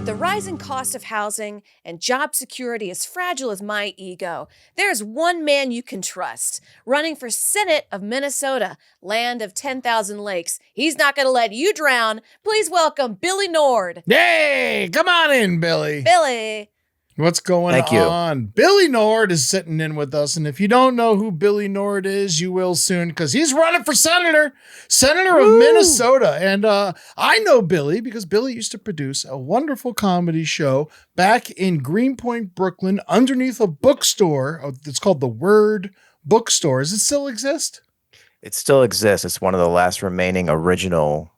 With the rising cost of housing and job security as fragile as my ego, there's one man you can trust. Running for Senate of Minnesota, land of 10,000 lakes. He's not going to let you drown. Please welcome Billy Nord. Hey, come on in, Billy. Billy. What's going on? Billy Nord is sitting in with us. And if you don't know who Billy Nord is, you will soon, because he's running for senator of Minnesota. And I know Billy because Billy used to produce a wonderful comedy show back in Greenpoint, Brooklyn, underneath a bookstore. It's called The Word Bookstore. Does it still exist? It still exists. It's one of the last remaining original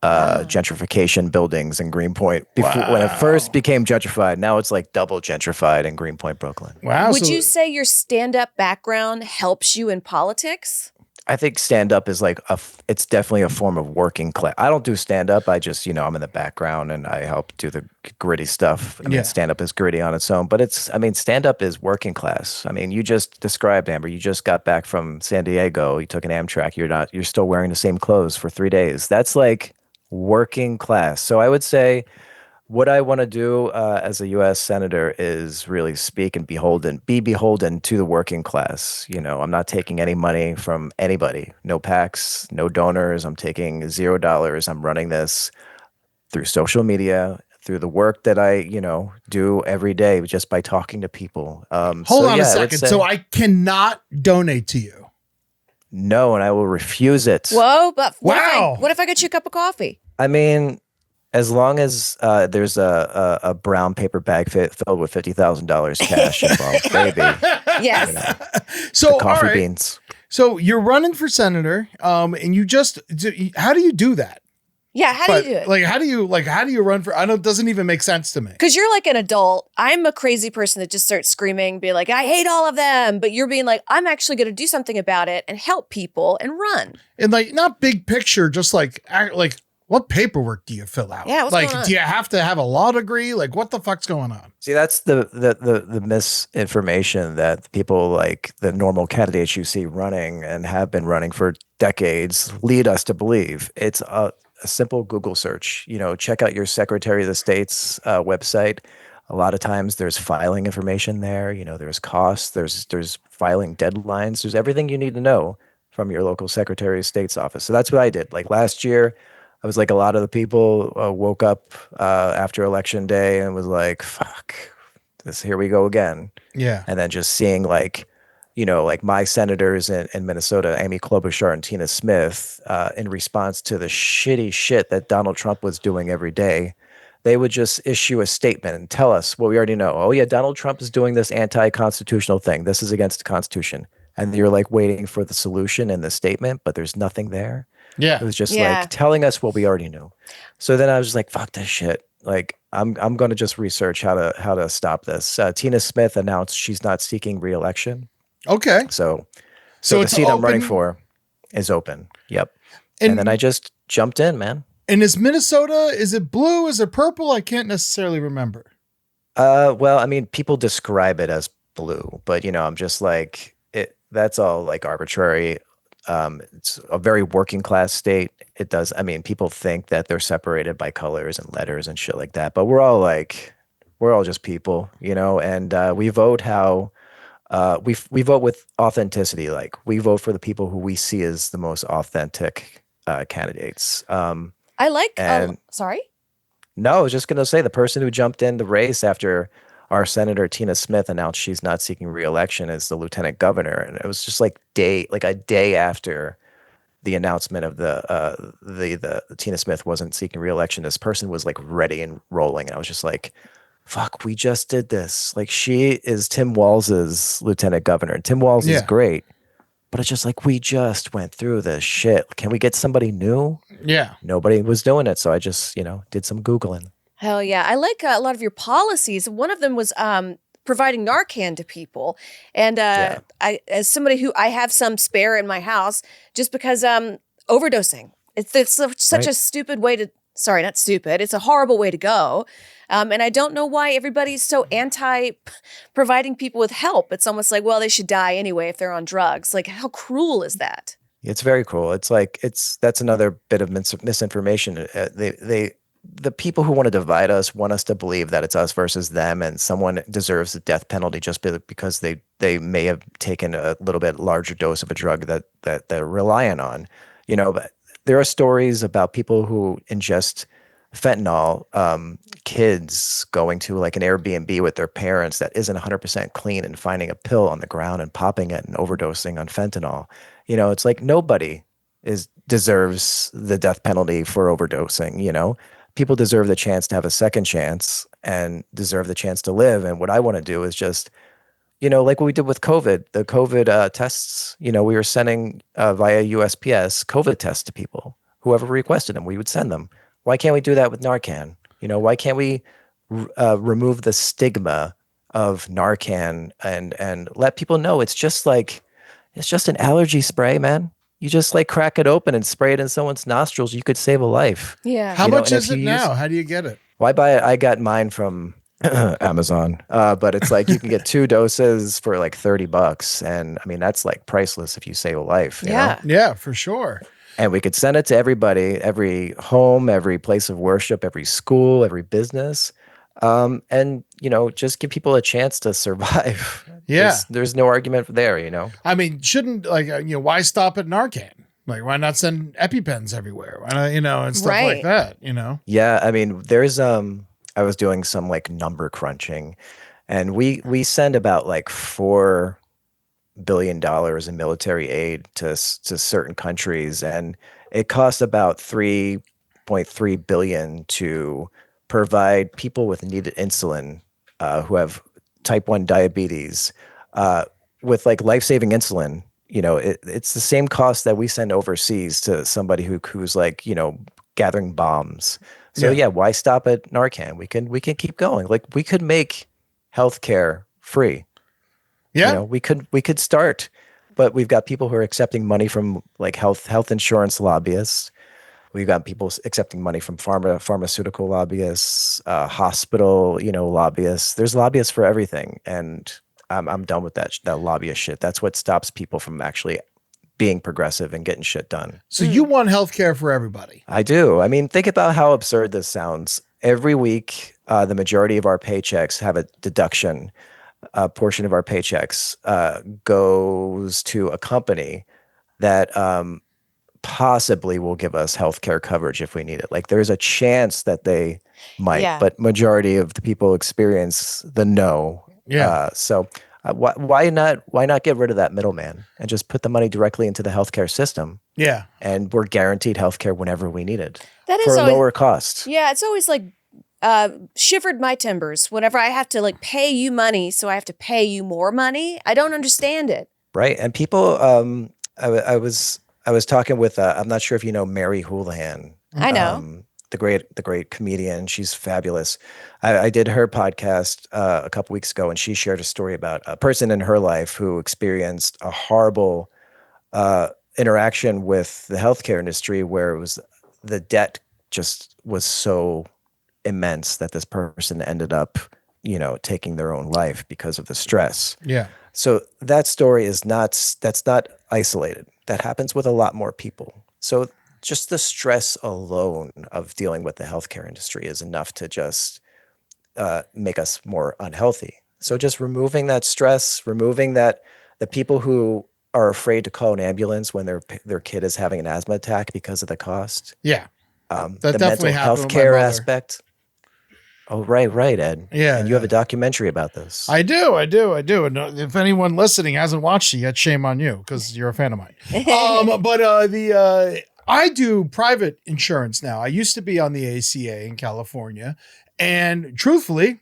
gentrification buildings in Greenpoint when it first became gentrified. Now it's like double gentrified in Greenpoint, Brooklyn. Wow. Would you say your stand-up background helps you in politics? I think stand-up is like it's definitely a form of working class. I don't do stand-up. I just, I'm in the background and I help do the gritty stuff. I mean, stand-up is gritty on its own, but stand-up is working class. I mean, you just described, Amber, you just got back from San Diego. You took an Amtrak. You're still wearing the same clothes for 3 days. That's like working class. So I would say what I want to do as a U.S. senator is really speak and be beholden to the working class. I'm not taking any money from anybody. No PACs, no donors. I'm taking $0. I'm running this through social media, through the work that I, do every day just by talking to people. Hold on a second. So I cannot donate to you. No, and I will refuse it. Whoa, but what if I get you a cup of coffee? I mean, as long as there's a brown paper bag filled with $50,000 cash involved, baby. Yes. So coffee beans. So you're running for senator, and how do you do that? Yeah, how do you do it? How do you run for? It doesn't even make sense to me. Because you're like an adult. I'm a crazy person that just starts screaming, be like, I hate all of them. But you're being like, I'm actually going to do something about it and help people and run. And not big picture, just what paperwork do you fill out? Yeah, what's going on? Do you have to have a law degree? What the fuck's going on? See, that's the misinformation that people like the normal candidates you see running and have been running for decades lead us to believe. It's a simple Google search. Check out your Secretary of the State's website. A lot of times there's filing information there. There's costs, there's filing deadlines. There's everything you need to know from your local Secretary of State's office. So that's what I did. Like last year, I was like a lot of the people woke up after election day and was like, fuck, here we go again. Yeah. And then just seeing like my senators in Minnesota, Amy Klobuchar and Tina Smith, in response to the shitty shit that Donald Trump was doing every day, they would just issue a statement and tell us what we already know. Oh yeah, Donald Trump is doing this anti-constitutional thing. This is against the Constitution. And you're like waiting for the solution in the statement, but there's nothing there. Yeah. It was just like telling us what we already knew. So then I was just like, fuck this shit. Like I'm going to just research how to stop this. Tina Smith announced she's not seeking re-election. Okay. So the seat I'm running for is open. Yep. And then I just jumped in, man. And is Minnesota, is it blue? Is it purple? I can't necessarily remember. Well, I mean, people describe it as blue, but I'm just like that's all like arbitrary. It's a very working class state. It does. I mean, people think that they're separated by colors and letters and shit like that, but we're all just people, and we vote how we vote with authenticity. Like we vote for the people who we see as the most authentic candidates. I like, sorry? No, I was just going to say the person who jumped in the race after our Senator Tina Smith announced she's not seeking re-election is the lieutenant governor. And it was just like a day after the announcement of the Tina Smith wasn't seeking re-election. This person was like ready and rolling. And I was just like, fuck, we just did this. Like she is Tim Walz's lieutenant governor. And Tim Walz is great. But it's just like, we just went through this shit. Can we get somebody new? Yeah. Nobody was doing it. So I just, did some Googling. Hell yeah. I like a lot of your policies. One of them was providing Narcan to people. And I, as somebody who I have some spare in my house, just because overdosing. It's such a stupid way to, sorry, not stupid. It's a horrible way to go. And I don't know why everybody's so anti-providing people with help. It's almost like, well, they should die anyway if they're on drugs. Like, how cruel is that? It's very cruel. It's like, that's another bit of misinformation. the people who want to divide us want us to believe that it's us versus them, and someone deserves the death penalty just because they may have taken a little bit larger dose of a drug that they're reliant on. But there are stories about people who ingest fentanyl, kids going to like an Airbnb with their parents that isn't 100% clean and finding a pill on the ground and popping it and overdosing on fentanyl. It's like nobody deserves the death penalty for overdosing. People deserve the chance to have a second chance and deserve the chance to live. And what I want to do is just, like what we did with COVID, the COVID tests, we were sending via USPS COVID tests to people. Whoever requested them, we would send them. Why can't we do that with Narcan? Why can't we remove the stigma of Narcan and let people know it's just an allergy spray, man. You just like crack it open and spray it in someone's nostrils. You could save a life. Yeah. How much is it now? How do you get it? Well, I got mine from Amazon, but it's like you can get 2 doses for like $30, and I mean that's like priceless if you save a life. Yeah, for sure. And we could send it to everybody, every home, every place of worship, every school, every business, and just give people a chance to survive. Yeah, there's no argument there. I mean, shouldn't why stop at Narcan? Like, why not send EpiPens everywhere? Why not, and stuff like that? Yeah, I mean, there's I was doing some like number crunching, and we send about like $4 billion in military aid to certain countries, and it costs about $3.3 billion to provide people with needed insulin who have type 1 diabetes with like life-saving insulin. It's the same cost that we send overseas to somebody who's like gathering bombs. So yeah, why stop at Narcan? We can keep going. Like we could make healthcare free. Yeah, we could start, but we've got people who are accepting money from like health insurance lobbyists. We've got people accepting money from pharmaceutical lobbyists, hospital, lobbyists. There's lobbyists for everything, and I'm done with that lobbyist shit. That's what stops people from actually being progressive and getting shit done. So you want healthcare for everybody? I do. I mean, think about how absurd this sounds. Every week, the majority of our paychecks have a deduction. A portion of our paychecks goes to a company that possibly will give us healthcare coverage if we need it. Like there's a chance that they might, but majority of the people experience the no. Yeah. So why not get rid of that middleman and just put the money directly into the healthcare system? Yeah. And we're guaranteed healthcare whenever we need it for a lower cost. Yeah, it's always like shivered my timbers whenever I have to like pay you money, so I have to pay you more money. I don't understand it. Right, and people. I was talking with. I'm not sure if you know Mary Houlihan. I know the great comedian. She's fabulous. I did her podcast a couple weeks ago, and she shared a story about a person in her life who experienced a horrible interaction with the healthcare industry, where it was the debt just was so immense that this person ended up, taking their own life because of the stress. Yeah. So that story that's not isolated. That happens with a lot more people. So just the stress alone of dealing with the healthcare industry is enough to just make us more unhealthy. So just removing that stress, removing that the people who are afraid to call an ambulance when their kid is having an asthma attack because of the cost. Yeah. The mental health care aspect. Oh, right, Ed. Yeah. And you have a documentary about this. I do. And if anyone listening hasn't watched it yet, shame on you because you're a fan of mine. I do private insurance now. I used to be on the ACA in California, and truthfully,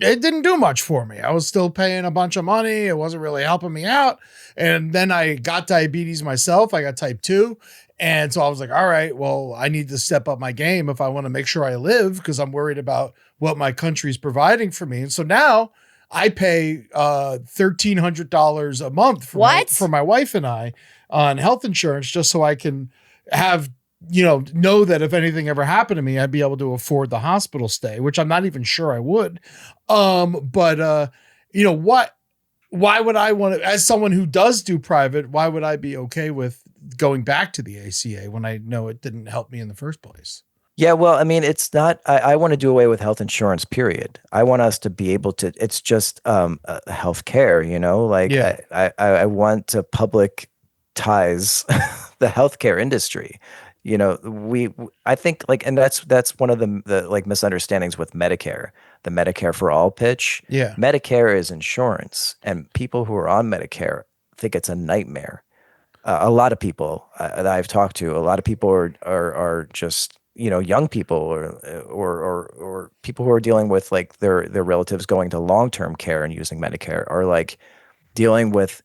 it didn't do much for me. I was still paying a bunch of money. It wasn't really helping me out. And then I got diabetes myself. I got type 2. And so I was like, all right, well, I need to step up my game if I want to make sure I live, because I'm worried about what my country's providing for me. And so now I pay $1,300 a month for my wife and I on health insurance, just so I can have, know that if anything ever happened to me, I'd be able to afford the hospital stay, which I'm not even sure I would. Why would I want to, as someone who does do private, why would I be okay with going back to the ACA when I know it didn't help me in the first place? Yeah, well, I mean, it's not. I want to do away with health insurance. Period. I want us to be able to. It's just health care. Like Yeah. I want to public ties the healthcare industry. I think like, and that's one of the like misunderstandings with Medicare, the Medicare for all pitch. Yeah. Medicare is insurance, and people who are on Medicare think it's a nightmare. A lot of people that I've talked to, a lot of people are just young people or people who are dealing with like their relatives going to long-term care and using Medicare, are like dealing with,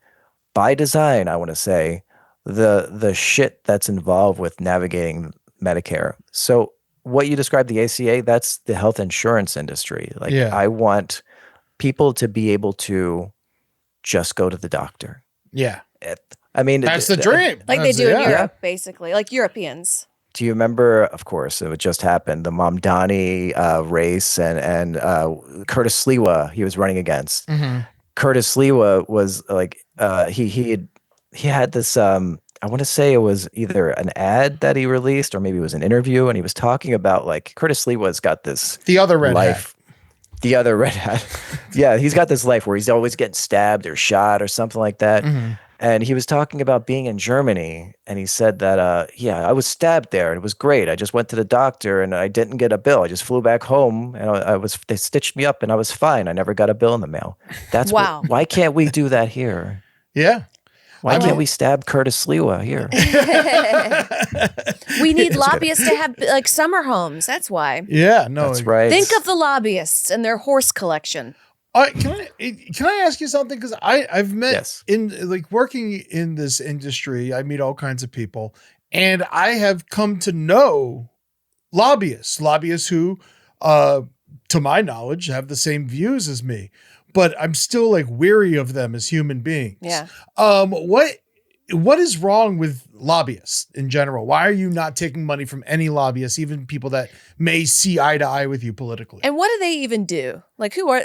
by design, I want to say, the shit that's involved with navigating Medicare. So what you described, the ACA, that's the health insurance industry. Like Yeah. I want people to be able to just go to the doctor. Yeah. I mean, that's the dream. Like That's they do in yeah. Europe, basically, like Europeans. Do you remember? Of course, it just happened. The Mamdani race and Curtis Sliwa he was running against. Mm-hmm. Curtis Sliwa was like he had this. I want to say it was either an ad that he released or maybe it was an interview, and he was talking about like Curtis Sliwa's got this The other red life. hat. The other red hat. Yeah, he's got this life where he's always getting stabbed or shot or something like that. Mm-hmm. And he was talking about being in Germany, and he said that, I was stabbed there, and it was great. I just went to the doctor, and I didn't get a bill. I just flew back home, and they stitched me up, and I was fine. I never got a bill in the mail. That's wow. Why can't we do that here? Yeah. Why can't we stab Curtis Sliwa here? We need lobbyists to have like summer homes. That's why. Yeah, no, that's right. Think of the lobbyists and their horse collection. Can I ask you something? Because I've met in like working in this industry, I meet all kinds of people, and I have come to know lobbyists who, to my knowledge, have the same views as me, but I'm still like weary of them as human beings. Yeah. What is wrong with lobbyists in general? Why are you not taking money from any lobbyists, even people that may see eye to eye with you politically? And what do they even do? Like what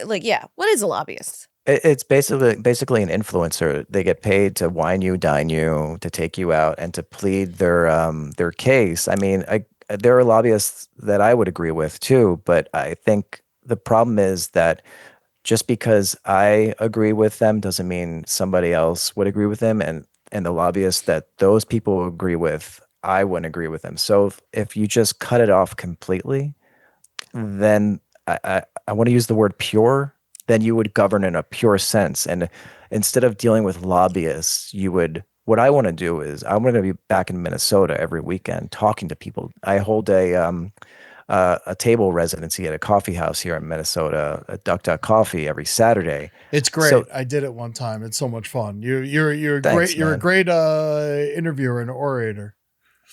is a lobbyist? It's basically an influencer. They get paid to wine you, dine you, to take you out, and to plead their case. I mean, there are lobbyists that I would agree with too, but I think the problem is that just because I agree with them doesn't mean somebody else would agree with them, and the lobbyists that those people agree with, I wouldn't agree with them. So if you just cut it off completely, then I want to use the word pure, then you would govern in a pure sense. And instead of dealing with lobbyists, what I want to do is I'm going to be back in Minnesota every weekend talking to people. I hold a table residency at a coffee house here in Minnesota, a Duck Coffee, every Saturday. It's great. So, I did it one time. It's so much fun. You're thanks, great. You're a great interviewer and orator.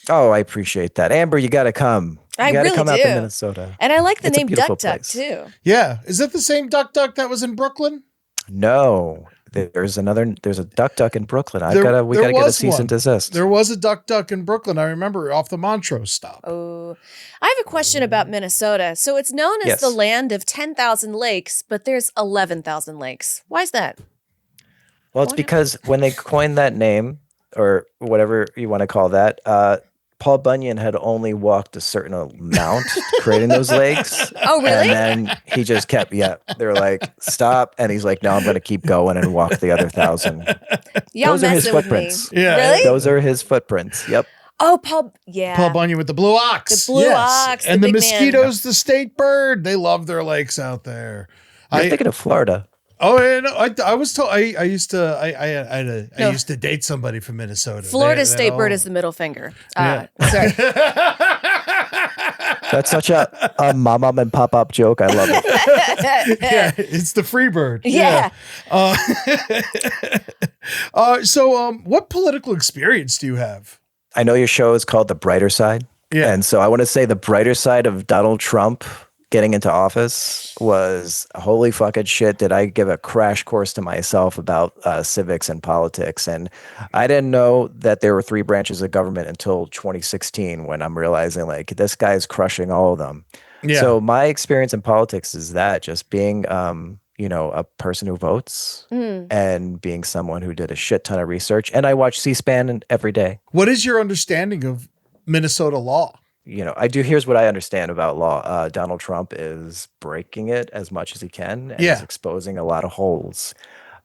Oh, I appreciate that, Amber. You got to come. You got to come out to Minnesota. And I like the name Duck too. Yeah, is that the same Duck that was in Brooklyn? No. There's a Duck in Brooklyn. We gotta get a cease and desist. There was a Duck in Brooklyn. I remember off the Montrose stop. Oh, I have a question about Minnesota. So it's known as the land of 10,000 lakes, but there's 11,000 lakes. Why is that? Well, it's because when they coined that name, or whatever you want to call that, Paul Bunyan had only walked a certain amount creating those lakes. Oh, really? And then he just kept, they're like, stop. And he's like, no, I'm going to keep going and walk the other 1,000. Those are his footprints. Yeah. Really? Those are his footprints. Yep. Oh, Paul Bunyan with the blue ox. The blue ox. And the mosquitoes, the state bird. They love their lakes out there. You're thinking of Florida. Oh, and I was told I used to date somebody from Minnesota. Florida's state bird is the middle finger. Sorry. That's such a mom and pop up joke. I love it. Yeah, it's the free bird. Yeah. So what political experience do you have? I know your show is called The Brighter Side. Yeah. And so I want to say the brighter side of Donald Trump getting into office was holy fucking shit. Did I give a crash course to myself about civics and politics? And I didn't know that there were 3 branches of government until 2016 when I'm realizing like this guy's crushing all of them. Yeah. So my experience in politics is that just being, a person who votes and being someone who did a shit ton of research. And I watch C-SPAN every day. What is your understanding of Minnesota law? I do. Here's what I understand about law. Donald Trump is breaking it as much as he can, and he's exposing a lot of holes.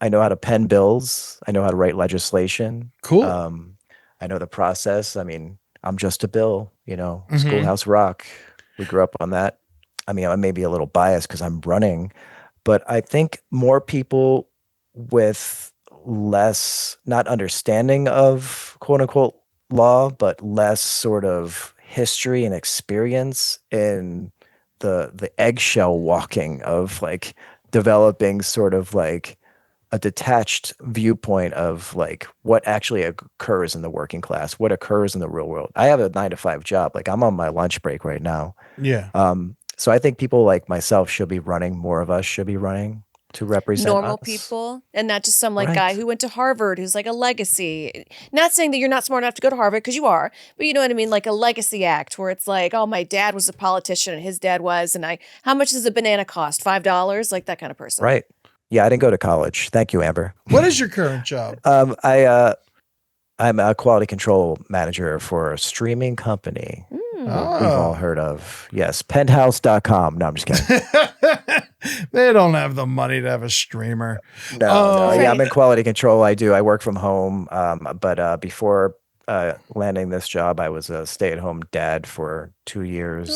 I know how to pen bills. I know how to write legislation. Cool. I know the process. I mean, I'm just a bill, Mm-hmm. Schoolhouse Rock. We grew up on that. I mean, I may be a little biased because I'm running, but I think more people with less, not understanding of quote unquote law, but less sort of history and experience in the eggshell walking of like developing sort of like a detached viewpoint of like what actually occurs in the working class, what occurs in the real world. I have a 9 to 5 job. Like I'm on my lunch break right now. Yeah. So I think people like myself should be running. More of us should be running to represent Normal us. people, and not just some like Right. guy who went to Harvard who's like a legacy. Not saying that you're not smart enough to go to Harvard, because you are, but you know what I mean, like a legacy act where it's like, oh, my dad was a politician and his dad was, and how much does a banana cost? $5? Like that kind of person. Right. Yeah, I didn't go to college. Thank you, Amber. What is your current job? I'm a quality control manager for a streaming company we've all heard of. Yes, penthouse.com. No, I'm just kidding. They don't have the money to have a streamer. No. Yeah, I'm in quality control. I work from home. But before landing this job, I was a stay-at-home dad for 2 years.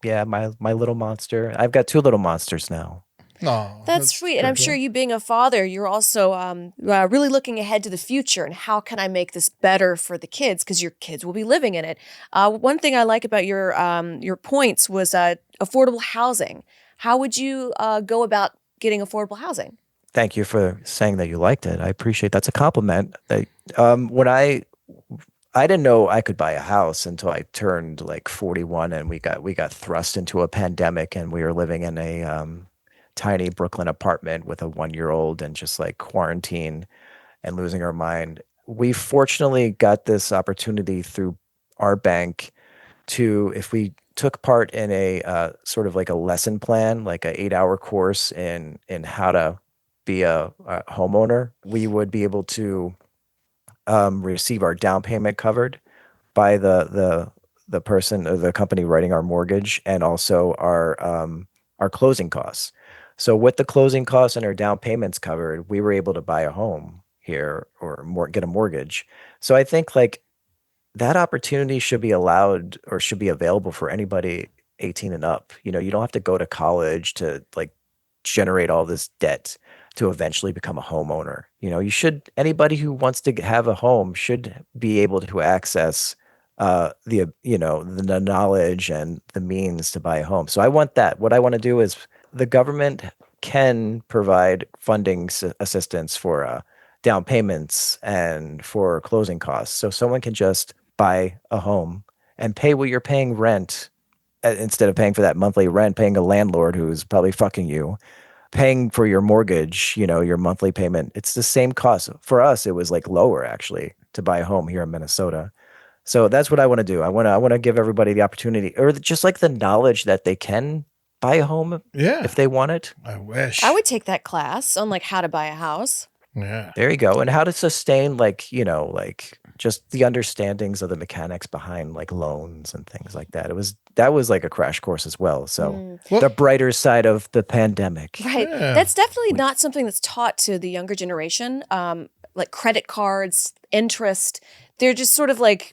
Yeah, my little monster. I've got 2 little monsters now. Oh, that's sweet. And I'm sure you being a father, you're also really looking ahead to the future and how can I make this better for the kids, because your kids will be living in it. One thing I like about your points was affordable housing. How would you go about getting affordable housing? Thank you for saying that you liked it. I appreciate that's a compliment. When I didn't know I could buy a house until I turned like 41, and we got thrust into a pandemic, and we were living in a tiny Brooklyn apartment with a 1-year-old and just like quarantine and losing our mind. We fortunately got this opportunity through our bank to, if we took part in a sort of like a lesson plan, like a 8-hour course in how to be a homeowner, we would be able to receive our down payment covered by the person or the company writing our mortgage, and also our closing costs. So with the closing costs and our down payments covered, we were able to buy a home here or get a mortgage. So I think like that opportunity should be allowed or should be available for anybody 18 and up. You don't have to go to college to like generate all this debt to eventually become a homeowner. Anybody who wants to have a home should be able to access the knowledge and the means to buy a home. So I want that. What I want to do is the government can provide funding assistance for down payments and for closing costs. So someone can just buy a home and pay what you're paying rent, instead of paying for that monthly rent, paying a landlord who's probably fucking you, paying for your mortgage, your monthly payment. It's the same cost. For us, it was like lower actually to buy a home here in Minnesota. So that's what I want to do. I want to give everybody the opportunity, or just like the knowledge that they can buy a home if they want it. I wish. I would take that class on like how to buy a house. Yeah. There you go. And how to sustain like just the understandings of the mechanics behind like loans and things like that. That was like a crash course as well. So the brighter side of the pandemic. Right. Yeah. That's definitely not something that's taught to the younger generation. Like credit cards, interest. They're just sort of like,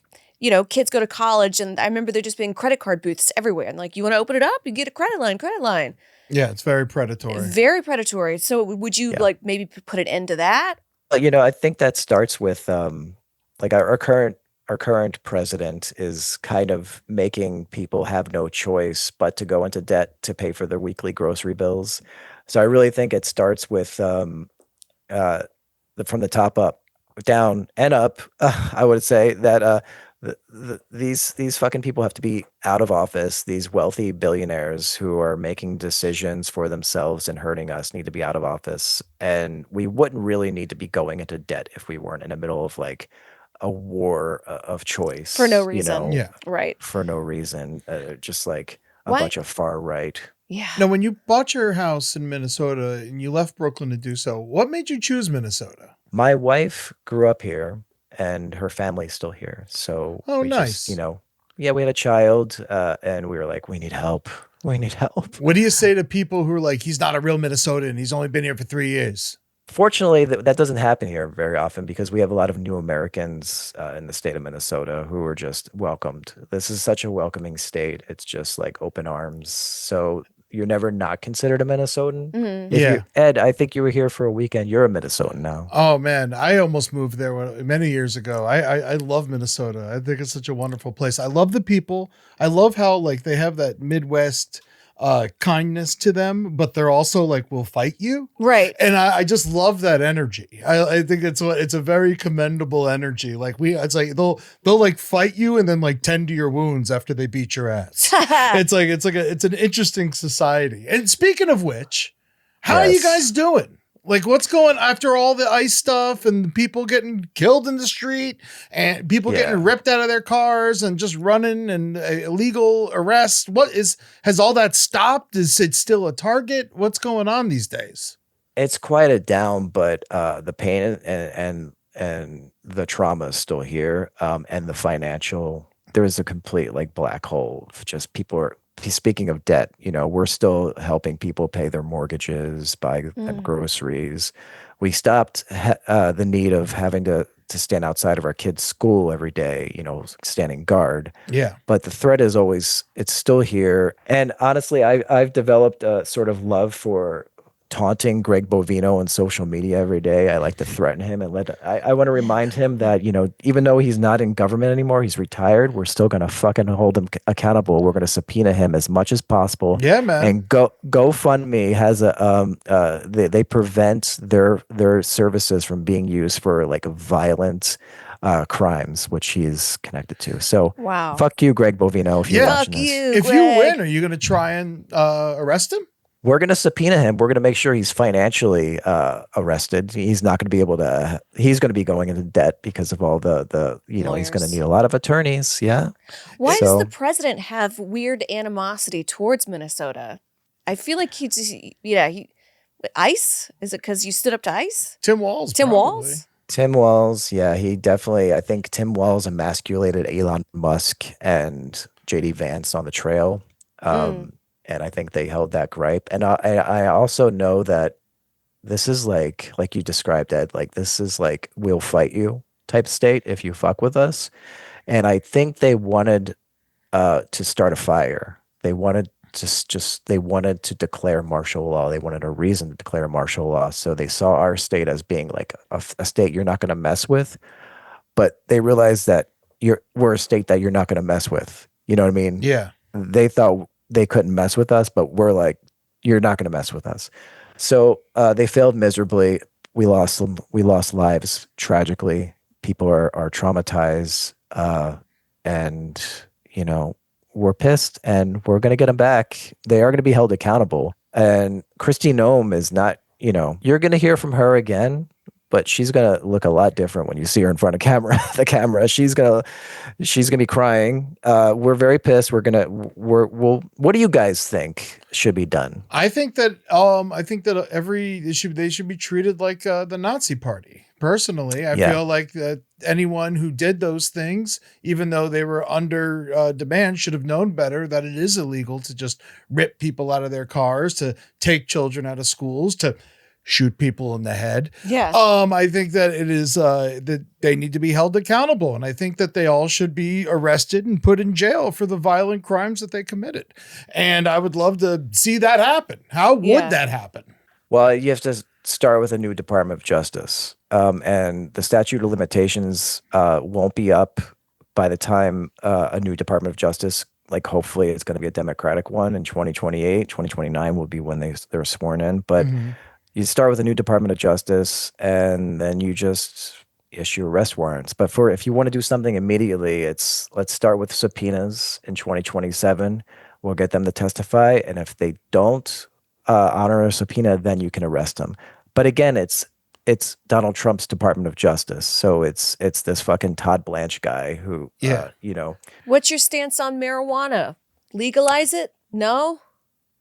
kids go to college, and I remember there just being credit card booths everywhere. And like, you want to open it up? You get a credit line. Yeah, it's very predatory. Very predatory. So would you like maybe put an end to that? I think that starts with like our current president is kind of making people have no choice but to go into debt to pay for their weekly grocery bills. So I really think it starts with from the top up, down and up. I would say that these fucking people have to be out of office. These wealthy billionaires who are making decisions for themselves and hurting us need to be out of office. And we wouldn't really need to be going into debt if we weren't in the middle of like a war of choice. For no reason. Yeah. Right. For no reason. Just like a bunch of far right. Yeah. Now, when you bought your house in Minnesota and you left Brooklyn to do so, what made you choose Minnesota? My wife grew up here, and her family's still here. So nice. Just, Yeah, we had a child, and we were like, we need help. We need help. What do you say to people who are like, he's not a real Minnesotan, he's only been here for 3 years? Fortunately, that doesn't happen here very often because we have a lot of new Americans in the state of Minnesota who are just welcomed. This is such a welcoming state. It's just like open arms. So you're never not considered a Minnesotan. Mm-hmm. If Yeah. you're Ed, I think you were here for a weekend. You're a Minnesotan now. Oh man, I almost moved there many years ago. I love Minnesota. I think it's such a wonderful place. I love the people. I love how like they have that Midwest kindness to them, but they're also like, will fight you. Right. And I just love that energy. I think it's a very commendable energy. Like it's like they'll like fight you and then like tend to your wounds after they beat your ass. It's an interesting society. And speaking of which, how are you guys doing? Like, what's going after all the ICE stuff and people getting killed in the street and people getting ripped out of their cars and just running and illegal arrests? Has all that stopped? Is it still a target? What's going on these days? It's quite a down, but the pain and the trauma is still here. And the financial, there is a complete like black hole of just people are. Speaking of debt, we're still helping people pay their mortgages, buy them groceries. We stopped the need of having to stand outside of our kids' school every day, standing guard. Yeah. But the threat is it's still here. And honestly, I've developed a sort of love for taunting Greg Bovino on social media every day. I like to threaten him and I want to remind him that, even though he's not in government anymore, he's retired, we're still going to fucking hold him accountable. We're going to subpoena him as much as possible. Yeah, man. And GoFundMe has they prevent their services from being used for like violent crimes, which he's connected to. So wow. Fuck you, Greg Bovino. If you're watching this. If you win, are you going to try and arrest him? We're going to subpoena him. We're going to make sure he's financially arrested. He's not going to be able to. He's going to be going into debt because of all the Lawyers. He's going to need a lot of attorneys. Yeah. Why does the president have weird animosity towards Minnesota? I feel like ICE? Is it because you stood up to ICE? Tim Walz. Tim Walz? Tim Walz. Yeah, he definitely. I think Tim Walz emasculated Elon Musk and JD Vance on the trail. And I think they held that gripe. And I also know that this is like you described, Ed, like this is like, we'll fight you type state if you fuck with us. And I think they wanted to start a fire. They wanted they wanted to declare martial law. They wanted a reason to declare martial law. So they saw our state as being like a state you're not going to mess with. But they realized that we're a state that you're not going to mess with. You know what I mean? Yeah. They thought they couldn't mess with us, but we're like, you're not going to mess with us. So they failed miserably. We lost lives tragically. People are traumatized, and we're pissed, and we're going to get them back. They are going to be held accountable. And Kristi Noem is not. You're going to hear from her again, but she's going to look a lot different when you see her in front of the camera. She's going to be crying. We're very pissed. What do you guys think should be done? I think that they should be treated like the Nazi Party. Personally, I feel like that anyone who did those things, even though they were under demand, should have known better that it is illegal to just rip people out of their cars, to take children out of schools, to shoot people in the head. Yeah. I think that it is that they need to be held accountable, and I think that they all should be arrested and put in jail for the violent crimes that they committed. And I would love to see that happen. How would that happen? Well, you have to start with a new Department of Justice, and the statute of limitations won't be up by the time a new Department of Justice. Like, hopefully, it's going to be a Democratic one in 2028. 2029 will be when they're sworn in, but. Mm-hmm. You start with a new Department of Justice, and then you just issue arrest warrants. But if you want to do something immediately, let's start with subpoenas in 2027. We'll get them to testify, and if they don't honor a subpoena, then you can arrest them. But again, it's Donald Trump's Department of Justice, so it's this fucking Todd Blanche guy who, What's your stance on marijuana? Legalize it? No?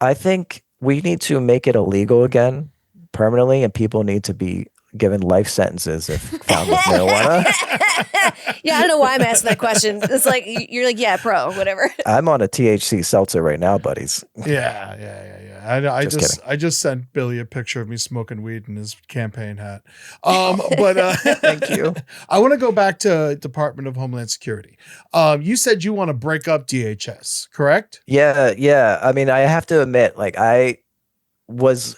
I think we need to make it illegal again. Permanently, and people need to be given life sentences if found with marijuana. Yeah, I don't know why I'm asking that question. It's like you're like, yeah, pro, whatever. I'm on a THC seltzer right now, buddies. Yeah. I just sent Billy a picture of me smoking weed in his campaign hat. Thank you. I want to go back to Department of Homeland Security. You said you want to break up DHS, correct? Yeah. I mean, I have to admit, like, I was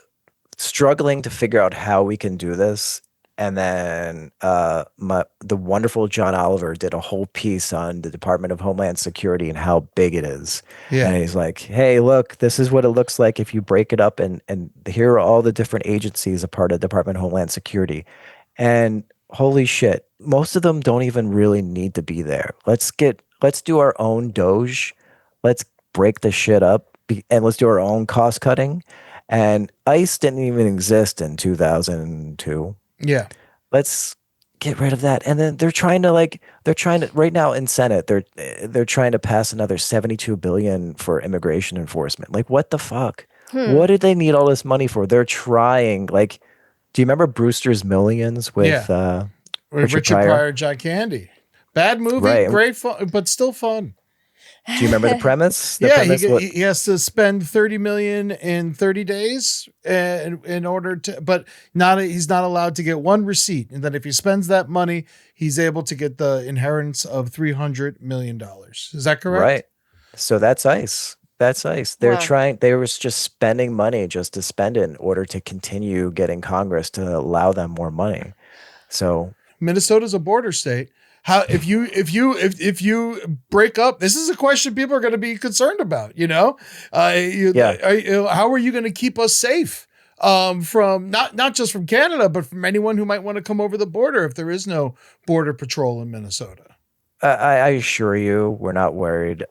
struggling to figure out how we can do this. And then the wonderful John Oliver did a whole piece on the Department of Homeland Security and how big it is. Yeah. And he's like, hey, look, this is what it looks like if you break it up. And here are all the different agencies a part of Department of Homeland Security. And holy shit, most of them don't even really need to be there. Let's do our own Doge. Let's break the shit up and let's do our own cost cutting. And ICE didn't even exist in 2002. Yeah. Let's get rid of that. And then they're trying to right now in Senate, they're trying to pass another $72 billion for immigration enforcement. Like, what the fuck? What did they need all this money for? They're trying, like, do you remember Brewster's Millions with Richard Pryor, John Candy? Bad movie, right. Great fun, but still fun. Do you remember the premise? He has to spend $30 million in 30 days in order to, but he's not allowed to get one receipt. And then if he spends that money, he's able to get the inheritance of $300 million. Is that correct? Right. So that's ICE. They were just spending money just to spend it in order to continue getting Congress to allow them more money. So Minnesota's a border state. How if you break up, this is a question people are going to be concerned about. How are you going to keep us safe from not just from Canada, but from anyone who might want to come over the border if there is no border patrol in Minnesota? I assure you, we're not worried.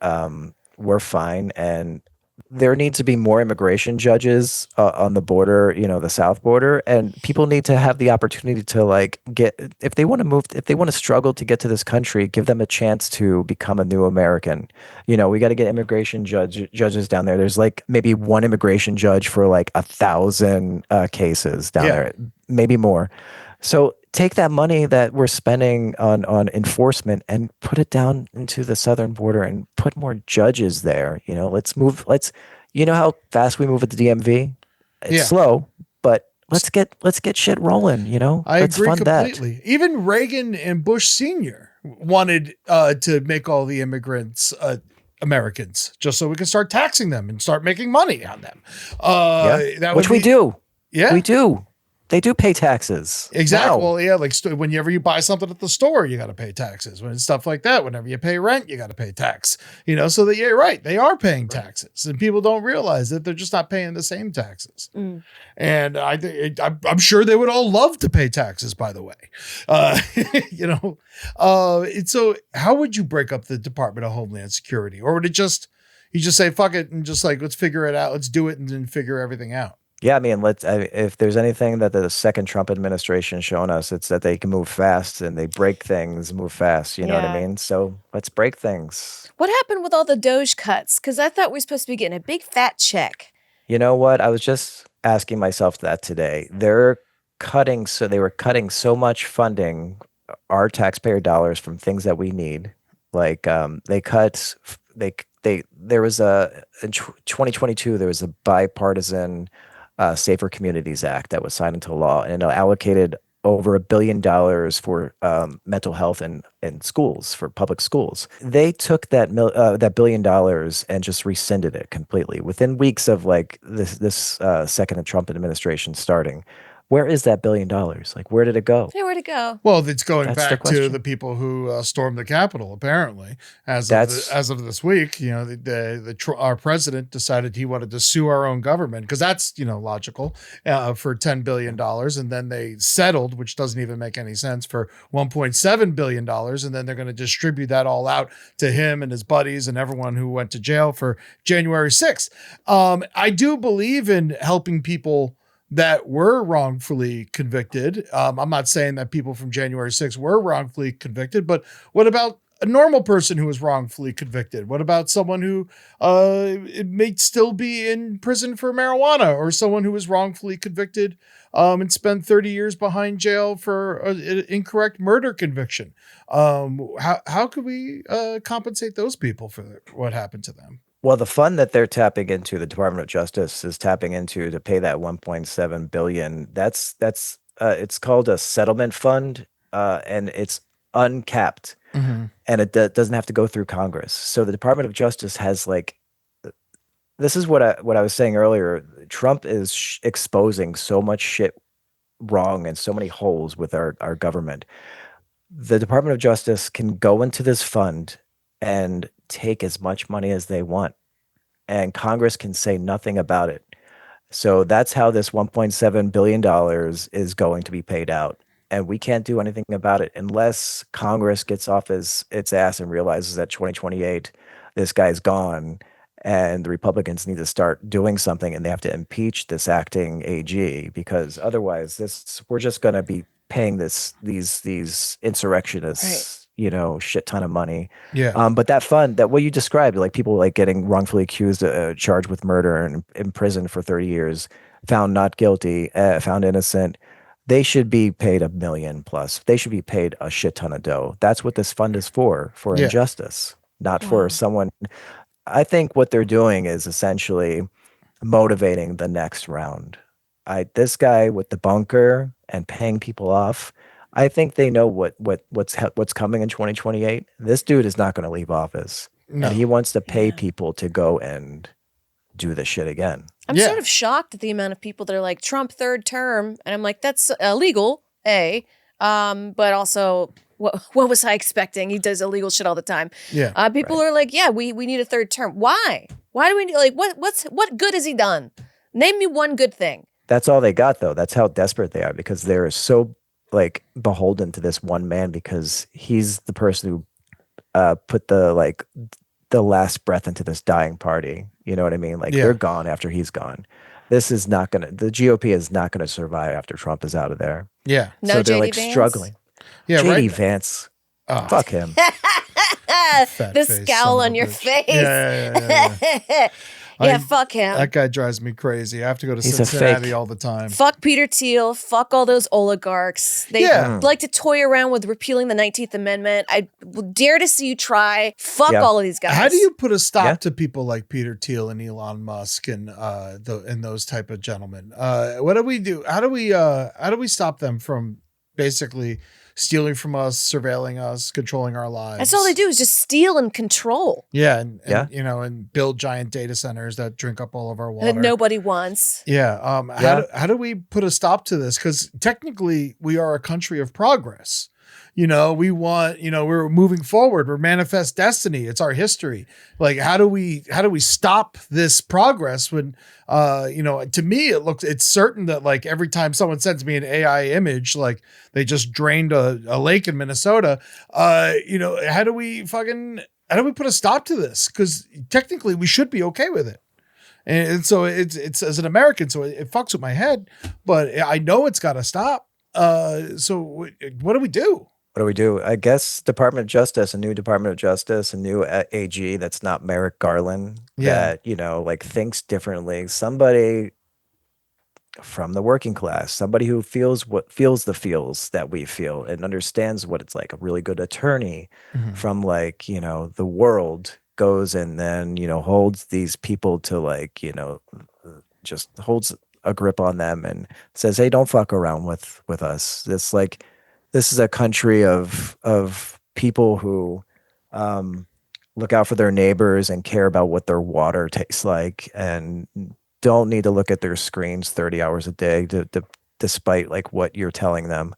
We're fine, and there needs to be more immigration judges on the border, the south border, and people need to have the opportunity to if they want to struggle to get to this country, give them a chance to become a new American. We got to get immigration judges down there. There's maybe one immigration judge for 1,000 cases down there, maybe more. So take that money that we're spending on enforcement and put it down into the southern border and put more judges there. Let's move. How fast we move at the DMV? It's slow, but let's get shit rolling. I let's agree fund completely. That. Even Reagan and Bush Sr. wanted to make all the immigrants Americans, just so we can start taxing them and start making money on them. Which we do. Yeah, we do. They do pay taxes. Exactly. Wow. Well, whenever you buy something at the store, you got to pay taxes. When it's stuff like that, whenever you pay rent, you got to pay tax. So that right, they are paying taxes, and people don't realize that they're just not paying the same taxes. And I'm sure they would all love to pay taxes. By the way, so how would you break up the Department of Homeland Security, or would you just say fuck it and just let's figure it out, let's do it, and then figure everything out? Yeah, I mean, if there's anything that the second Trump administration has shown us, it's that they can move fast and they break things, move fast. You know what I mean? So let's break things. What happened with all the Doge cuts? Because I thought we were supposed to be getting a big fat check. You know what? I was just asking myself that today. They were cutting so much funding, our taxpayer dollars, from things that we need. There was in 2022, there was a bipartisan Safer Communities Act that was signed into law, and it allocated over $1 billion for mental health in schools, for public schools. They took that $1 billion and just rescinded it completely within weeks of this second Trump administration starting. Where is that $1 billion? Where did it go? Yeah, where'd it go? Well, it's going back to the people who stormed the Capitol. Apparently, as of this week, our president decided he wanted to sue our own government because that's logical for $10 billion, and then they settled, which doesn't even make any sense, for $1.7 billion, and then they're going to distribute that all out to him and his buddies and everyone who went to jail for January 6th. I do believe in helping people that were wrongfully convicted. I'm not saying that people from January 6th were wrongfully convicted, but what about a normal person who was wrongfully convicted? What about someone who may still be in prison for marijuana, or someone who was wrongfully convicted and spent 30 years behind jail for an incorrect murder conviction? How could we compensate those people for what happened to them? Well, the fund that they're tapping into, the Department of Justice is tapping into to pay that 1.7 billion. That's it's called a settlement fund, and it's uncapped, and it doesn't have to go through Congress. So the Department of Justice has like, this is what I was saying earlier. Trump is exposing so much shit wrong and so many holes with our government. The Department of Justice can go into this fund and take as much money as they want, and Congress can say nothing about it. So that's how this $1.7 billion is going to be paid out. And we can't do anything about it unless Congress gets off its ass and realizes that 2028, this guy's gone, and the Republicans need to start doing something, and they have to impeach this acting AG, because otherwise we're just going to be paying these insurrectionists, shit ton of money. Yeah. But that fund, that what you described, like people like getting wrongfully accused, charged with murder and imprisoned for 30 years, found not guilty, found innocent, they should be paid $1 million plus. They should be paid a shit ton of dough. That's what this fund is for injustice, not for someone. I think what they're doing is essentially motivating the next round. This guy with the bunker and paying people off, I think they know what's coming in 2028. This dude is not going to leave office, and he wants to pay people to go and do the shit again. I'm sort of shocked at the amount of people that are like, Trump third term, and I'm like, that's illegal, but also, what was I expecting? He does illegal shit all the time. Yeah. People are like, yeah, we need a third term. Why? Why do we need, like, what good has he done? Name me one good thing. That's all they got, though. That's how desperate they are, because they're so like beholden to this one man, because he's the person who put the last breath into this dying party. You know what I mean? Like, they're gone after he's gone. The GOP is not gonna survive after Trump is out of there. Yeah. No, so they're JD like Vance? Struggling. Yeah. JD Vance. Fuck him. The scowl on your face. Yeah. Yeah, fuck him. That guy drives me crazy. I have to go to He's a Cincinnati fake. all the time. Fuck Peter Thiel. Fuck all those oligarchs. They like to toy around with repealing the 19th Amendment. I dare to see you try. Fuck all of these guys. How do you put a stop to people like Peter Thiel and Elon Musk and those type of gentlemen? What do we do? How do we stop them from basically stealing from us, surveilling us, controlling our lives? That's all they do is just steal and control. Yeah, and build giant data centers that drink up all of our water that nobody wants. Yeah. How do we put a stop to this? Because technically we are a country of progress. We want, we're moving forward. We're manifest destiny. It's our history. Like, how do we stop this progress when, to me, it's certain that like every time someone sends me an AI image, like they just drained a lake in Minnesota, how do we put a stop to this? Because technically we should be okay with it. And so it's as an American, so it fucks with my head, but I know it's got to stop. So what do we do? What do we do? I guess Department of Justice, a new Department of Justice, a new AG that's not Merrick Garland, that, thinks differently. Somebody from the working class, somebody who feels the feels that we feel and understands what it's like. A really good attorney from the world goes and then, holds these people to just holds a grip on them and says, hey, don't fuck around with us. This is a country of people who look out for their neighbors and care about what their water tastes like and don't need to look at their screens 30 hours a day despite what you're telling them.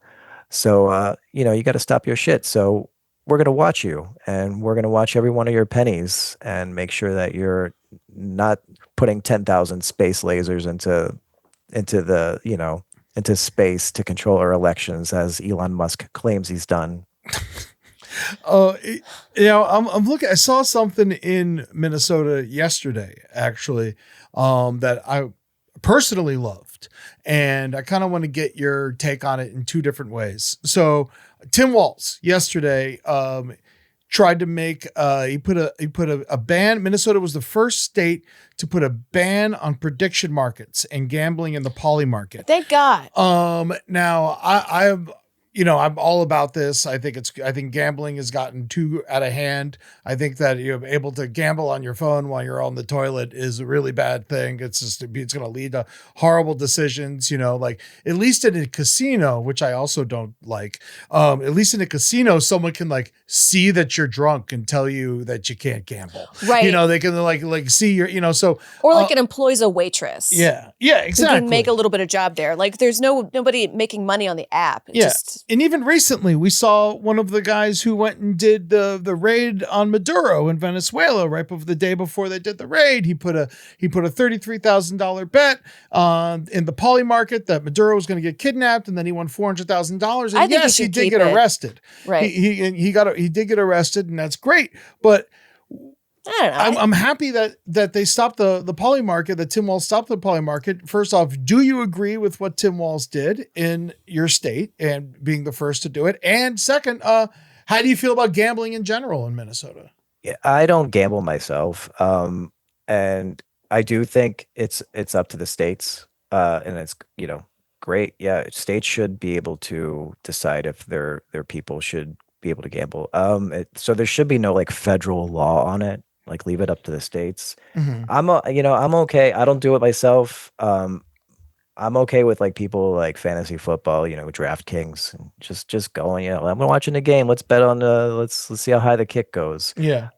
So, you got to stop your shit. So we're going to watch you, and we're going to watch every one of your pennies and make sure that you're not putting 10,000 space lasers into space to control our elections, as Elon Musk claims he's done. I'm looking. I saw something in Minnesota yesterday, actually, that I personally loved, and I kind of want to get your take on it in two different ways. So, Tim Walz yesterday tried to make he put a ban. Minnesota was the first state to put a ban on prediction markets and gambling in the poly market. Thank God. Now I'm all about this. I think gambling has gotten too out of hand. I think that you're able to gamble on your phone while you're on the toilet is a really bad thing. It's going to lead to horrible decisions, like at least in a casino, which I also don't like. At least in a casino, someone can like see that you're drunk and tell you that you can't gamble. Right. They can like see your, so. Or like it employs a waitress. Yeah. Yeah, exactly. Who can make a little bit of job there. Like there's nobody making money on the app. And even recently, we saw one of the guys who went and did the raid on Maduro in Venezuela right before the day before they did the raid. He put a $33,000 bet in the poly market that Maduro was going to get kidnapped, and then he won $400,000. And yes, he did get arrested. Right? He did get arrested, and that's great. But I don't know. I'm happy that they stopped the poly market, that Tim Walz stopped the poly market. First off, do you agree with what Tim Walz did in your state and being the first to do it? And second, how do you feel about gambling in general in Minnesota? Yeah, I don't gamble myself. And I do think it's up to the states. And it's, great. Yeah. States should be able to decide if their people should be able to gamble. So there should be no like federal law on it. Like leave it up to the states. Mm-hmm. I'm okay. I don't do it myself. I'm okay with like people like fantasy football, DraftKings, and just going, I'm watching the game. Let's bet on let's see how high the kick goes. Yeah.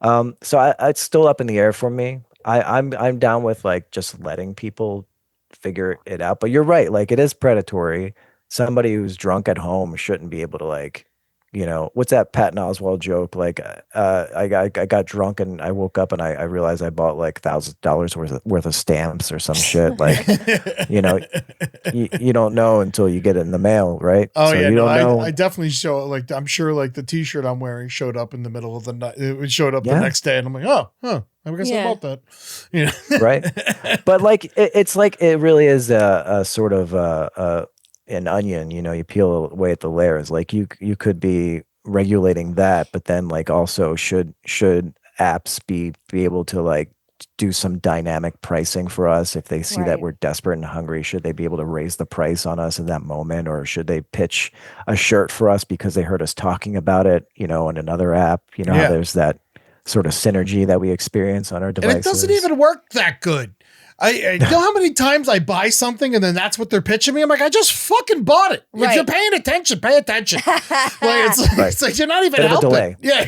So it's still up in the air for me. I'm down with like just letting people figure it out. But you're right. Like it is predatory. Somebody who's drunk at home shouldn't be able to like, what's that Patton Oswalt joke? Like, I got drunk and I woke up and I realized I bought like $1,000 worth of stamps or some shit. Like, you don't know until you get it in the mail, right? Oh, so yeah. You don't know. I definitely show like, I'm sure like the t-shirt I'm wearing showed up in the middle of the night. It showed up the next day and I'm like, I guess I bought that. Right. But like, it's like, it really is a sort of, an onion, you peel away at the layers. Like you could be regulating that, but then like also should apps be able to like do some dynamic pricing for us if they see that we're desperate and hungry? Should they be able to raise the price on us in that moment, or should they pitch a shirt for us because they heard us talking about it, in another app? How there's that sort of synergy that we experience on our devices. And it doesn't even work that good. I know how many times I buy something and then that's what they're pitching me. I'm like, I just fucking bought it. If you're paying attention, pay attention. It's like you're not even helping. Delay. Yeah.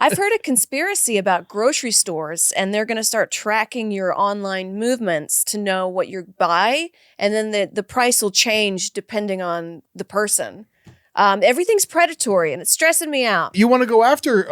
I've heard a conspiracy about grocery stores, and they're going to start tracking your online movements to know what you buy, and then the price will change depending on the person. Everything's predatory and it's stressing me out. You want to go after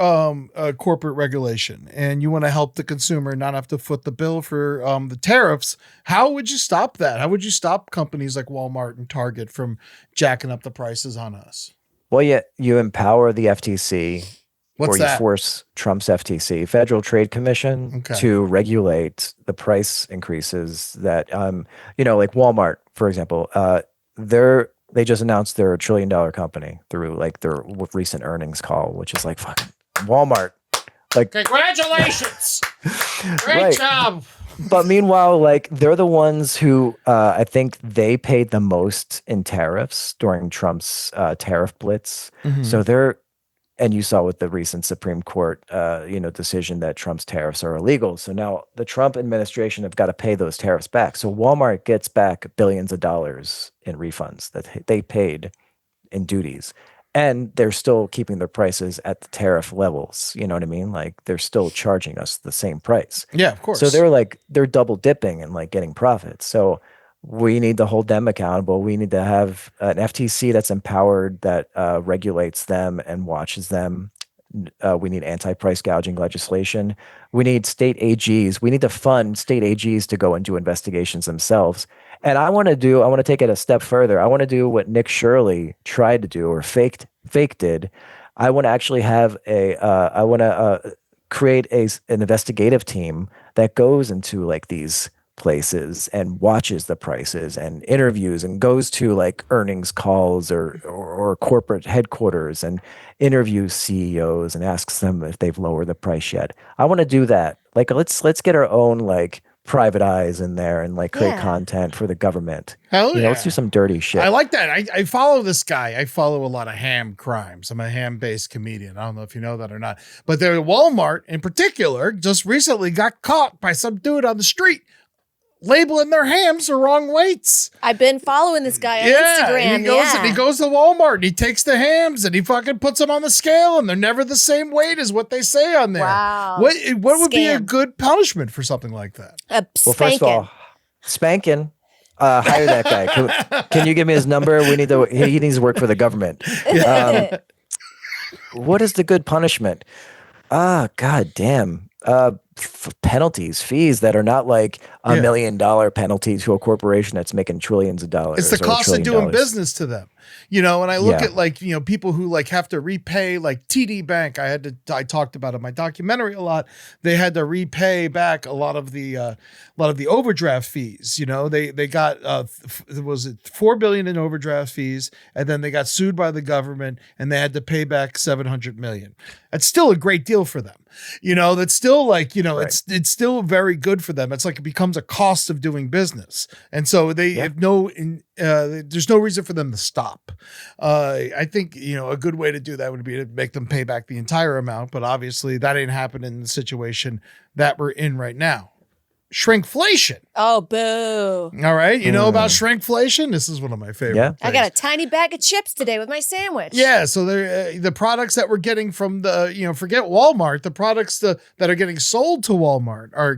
corporate regulation and you want to help the consumer not have to foot the bill for the tariffs. How would you stop that? How would you stop companies like Walmart and Target from jacking up the prices on us? Well, yeah, you empower the FTC. What's that? You force Trump's FTC, Federal Trade Commission, to regulate the price increases that, like Walmart, for example, they just announced they're $1 trillion company through like their recent earnings call, which is like fucking Walmart. Like, congratulations. Great job. But meanwhile, like they're the ones who I think they paid the most in tariffs during Trump's tariff blitz. Mm-hmm. So and you saw with the recent Supreme Court, decision that Trump's tariffs are illegal. So now the Trump administration have got to pay those tariffs back. So Walmart gets back billions of dollars in refunds that they paid in duties. And they're still keeping their prices at the tariff levels. You know what I mean? Like they're still charging us the same price. Yeah, of course. So they're double dipping and like getting profits. So we need to hold them accountable. We need to have an FTC that's empowered, that regulates them and watches them. We need anti-price gouging legislation. We need state AGs. We need to fund state AGs to go and do investigations themselves. And I want to take it a step further. I want to do what Nick Shirley tried to do or fake did. I want to actually have create an investigative team that goes into like these places and watches the prices and interviews and goes to like earnings calls or corporate headquarters and interviews CEOs and asks them if they've lowered the price yet. I want to do that. Like let's get our own like private eyes in there and like create content for the government. Hell yeah. Let's do some dirty shit. I like that. I follow this guy. I follow a lot of ham crimes. I'm a ham-based comedian. I don't know if you know that or not. But Walmart in particular just recently got caught by some dude on the street labeling their hams the wrong weights. I've been following this guy on Instagram. He goes to Walmart and he takes the hams and he fucking puts them on the scale and they're never the same weight as what they say on there. Wow. What would be a good punishment for something like that? Well, first of all, spanking. Hire that guy. Can you give me his number? He needs to work for the government. What is the good punishment? God damn. Penalties, fees that are not like $1 million penalty to a corporation that's making trillions of dollars. It's the cost of doing business to them. And I look at like, people who like have to repay like TD Bank. I talked about it in my documentary a lot. They had to repay back a lot of the overdraft fees. They got, was it $4 billion in overdraft fees? And then they got sued by the government and they had to pay back $700 million. That's still a great deal for them. That's still like, right. It's still very good for them. It's like it becomes a cost of doing business. And so they have there's no reason for them to stop. I think, a good way to do that would be to make them pay back the entire amount. But obviously that ain't happening in the situation that we're in right now. Shrinkflation. Oh, boo. All right. You know about shrinkflation? This is one of my favorite things. I got a tiny bag of chips today with my sandwich. Yeah. So the products that we're getting from forget Walmart, the products that are getting sold to Walmart are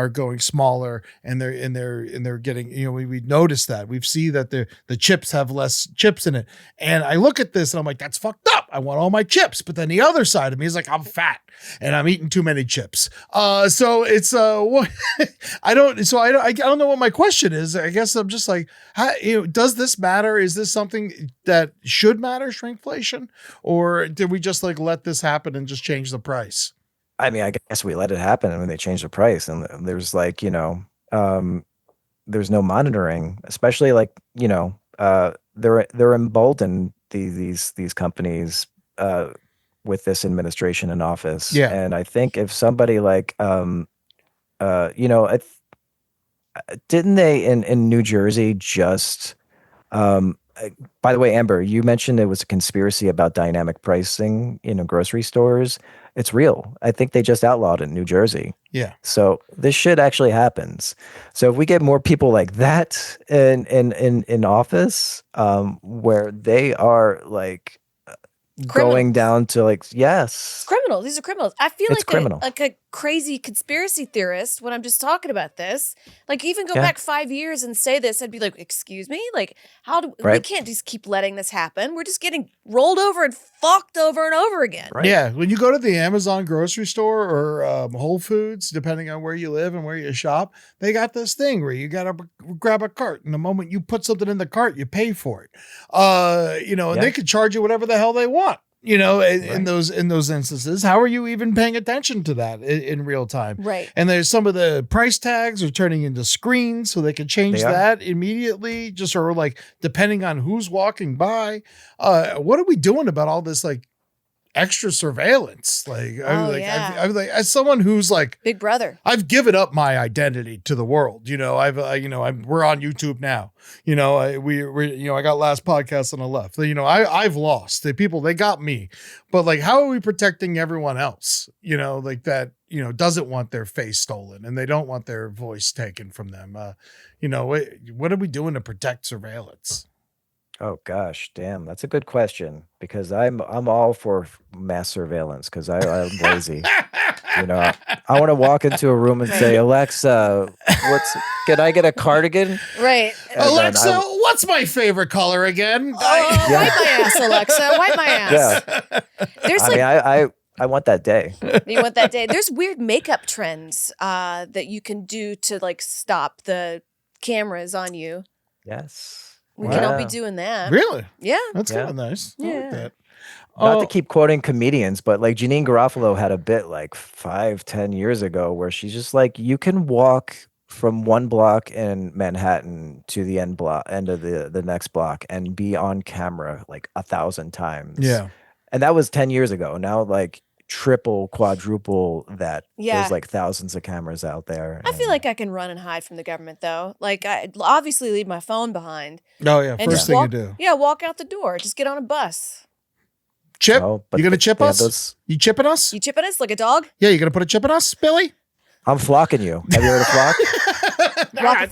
going smaller and they're getting, we noticed that. We've seen that the chips have less chips in it. And I look at this and I'm like, that's fucked up. I want all my chips. But then the other side of me is like, I'm fat and I'm eating too many chips. So it's, I don't know what my question is. I guess I'm just like, does this matter? Is this something that should matter, shrinkflation? Or did we just like let this happen and just change the price? I mean, I guess we let it happen and when they changed the price and there's like, there's no monitoring, especially like, they're emboldened these companies, with this administration in office. Yeah. And I think if somebody like, didn't they in New Jersey just, by the way, Amber, you mentioned it was a conspiracy about dynamic pricing in grocery stores. It's real. I think they just outlawed it in New Jersey. Yeah. So this shit actually happens. So if we get more people like that in office, where they are like, going down to like, yes. It's criminal. These are criminals. I feel like a crazy conspiracy theorist when I'm just talking about this. Like even go back 5 years and say this, I'd be like, excuse me? Like we can't just keep letting this happen. We're just getting rolled over and fucked over and over again. Right. Yeah. When you go to the Amazon grocery store or Whole Foods, depending on where you live and where you shop, they got this thing where you got to grab a cart. And the moment you put something in the cart, you pay for it. And they could charge you whatever the hell they want. In those instances, how are you even paying attention to that in real time? Right. And there's some of the price tags are turning into screens so they can change that immediately, just or like depending on who's walking by. What are we doing about all this like extra surveillance? Like, I'm like, as someone who's like Big Brother, I've given up my identity to the world. We're on YouTube now. I got last podcast on the left. I've lost the people. They got me, but like, how are we protecting everyone else? Like that. Doesn't want their face stolen and they don't want their voice taken from them. What are we doing to protect surveillance? Oh gosh, damn, that's a good question because I'm all for mass surveillance because I'm lazy. I want to walk into a room and say, Alexa, can I get a cardigan? Right. And Alexa, what's my favorite color again? Wipe my ass, Alexa. Wipe my ass. Yeah. There's I want that day. You want that day. There's weird makeup trends that you can do to like stop the cameras on you. Yes. We can all be doing that. Really? Yeah. That's kind of nice. I like that. Not to keep quoting comedians, but like Janine Garofalo had a bit like 5-10 years ago where she's just like, you can walk from one block in Manhattan to the end of the next block and be on camera like 1,000 times. Yeah. And that was 10 years ago. Now like triple, quadruple that. Yeah. There's like thousands of cameras out there. I feel like I can run and hide from the government though. Like I obviously leave my phone behind. Oh yeah, And first thing you do. Yeah, walk out the door. Just get on a bus. Chip, Oh, you gonna chip us? You chipping us? You chipping us like a dog? Yeah, you gonna put a chip in us, Billy? I'm flocking you. Have you heard of flock?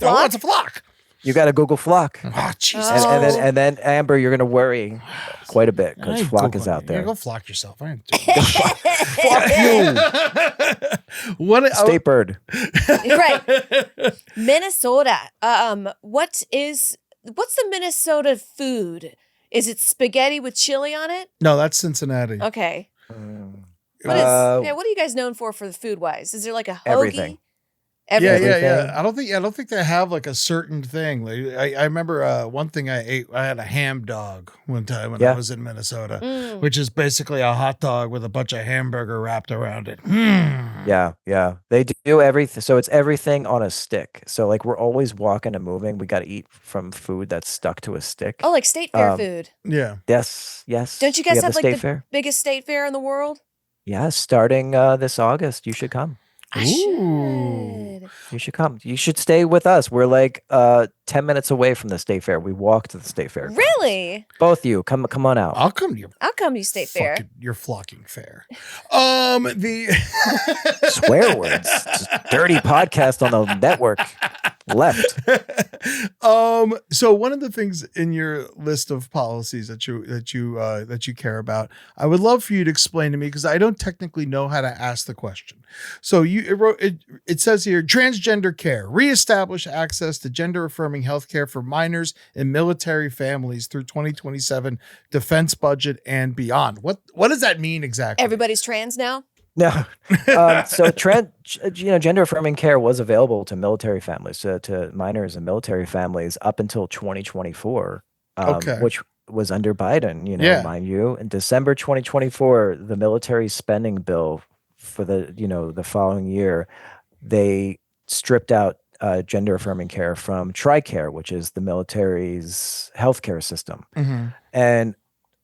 What's a flock? You got to Google flock. Oh, Jesus. And then Amber, you're going to worry quite a bit because flock is out there. Go flock yourself. I ain't doing Flock you. State bird. Right. Minnesota. What's the Minnesota food? Is it spaghetti with chili on it? No, that's Cincinnati. Okay. What are you guys known for the food wise? Is there like a hoagie? Everything. Yeah. I don't think they have like a certain thing. Like, I remember one thing I ate. I had a ham dog one time when I was in Minnesota, which is basically a hot dog with a bunch of hamburger wrapped around it. Yeah. They do everything. So it's everything on a stick. So like we're always walking and moving. We got to eat from food that's stuck to a stick. Oh, like state fair food. Yeah. Yes. Don't you guys have like the biggest state fair in the world? Yeah, starting this August. You should come. I should. You should come. You should stay with us. We're like 10 minutes away from the state fair. We walk to the state fair. Really? Both of you. Come on out. I'll come to you state fair. You're flocking fair. The swear words. It's a dirty podcast on the network. Left. So one of the things in your list of policies that you care about, I would love for you to explain to me because I don't technically know how to ask the question. So it says here, transgender care, reestablish access to gender affirming healthcare for minors and military families through 2027 defense budget and beyond. What does that mean exactly? Everybody's trans now? No. So gender affirming care was available to military families, to minors and military families up until 2024, which was under Biden, mind you. In December 2024, the military spending bill for the following year, they stripped out gender affirming care from TRICARE, which is the military's healthcare system. Mm-hmm. And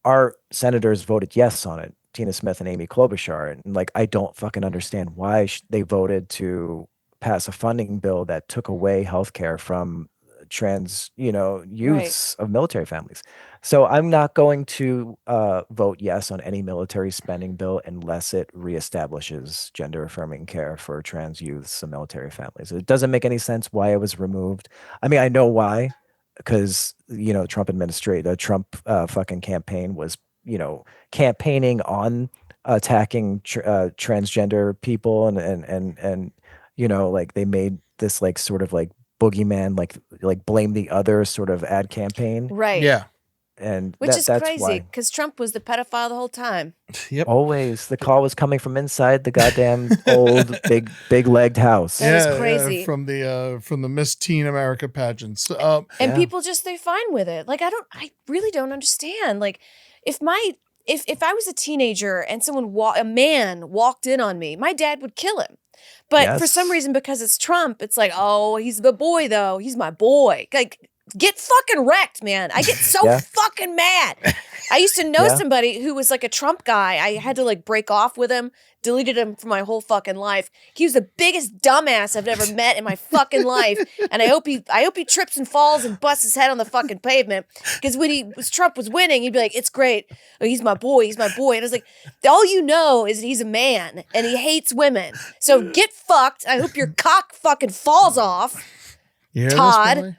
our senators voted yes on it. Tina Smith and Amy Klobuchar. And like, I don't fucking understand why they voted to pass a funding bill that took away healthcare from trans, youths of military families. So I'm not going to vote yes on any military spending bill unless it reestablishes gender affirming care for trans youths of military families. It doesn't make any sense why it was removed. I mean, I know why, because, the Trump fucking campaign was, campaigning on attacking transgender people and like they made this like sort of like boogeyman like blame the other sort of ad campaign, right? Yeah, and which is crazy because Trump was the pedophile the whole time. Yep, always the call was coming from inside the goddamn old big legged house. That was crazy. From the Miss Teen America pageants, and people they're fine with it. Like I really don't understand. Like if I was a teenager and a man walked in on me, my dad would kill him. But for some reason, because it's Trump, it's like, oh, he's the boy though. He's my boy. Like, get fucking wrecked, man. I get so fucking mad. I used to know somebody who was like a Trump guy. I had to like break off with him, deleted him from my whole fucking life. He was the biggest dumbass I've ever met in my fucking life. And I hope he trips and falls and busts his head on the fucking pavement. Because when Trump was winning, he'd be like, it's great. Oh, he's my boy. He's my boy. And I was like, all you know is that he's a man and he hates women. So get fucked. I hope your cock fucking falls off. Todd.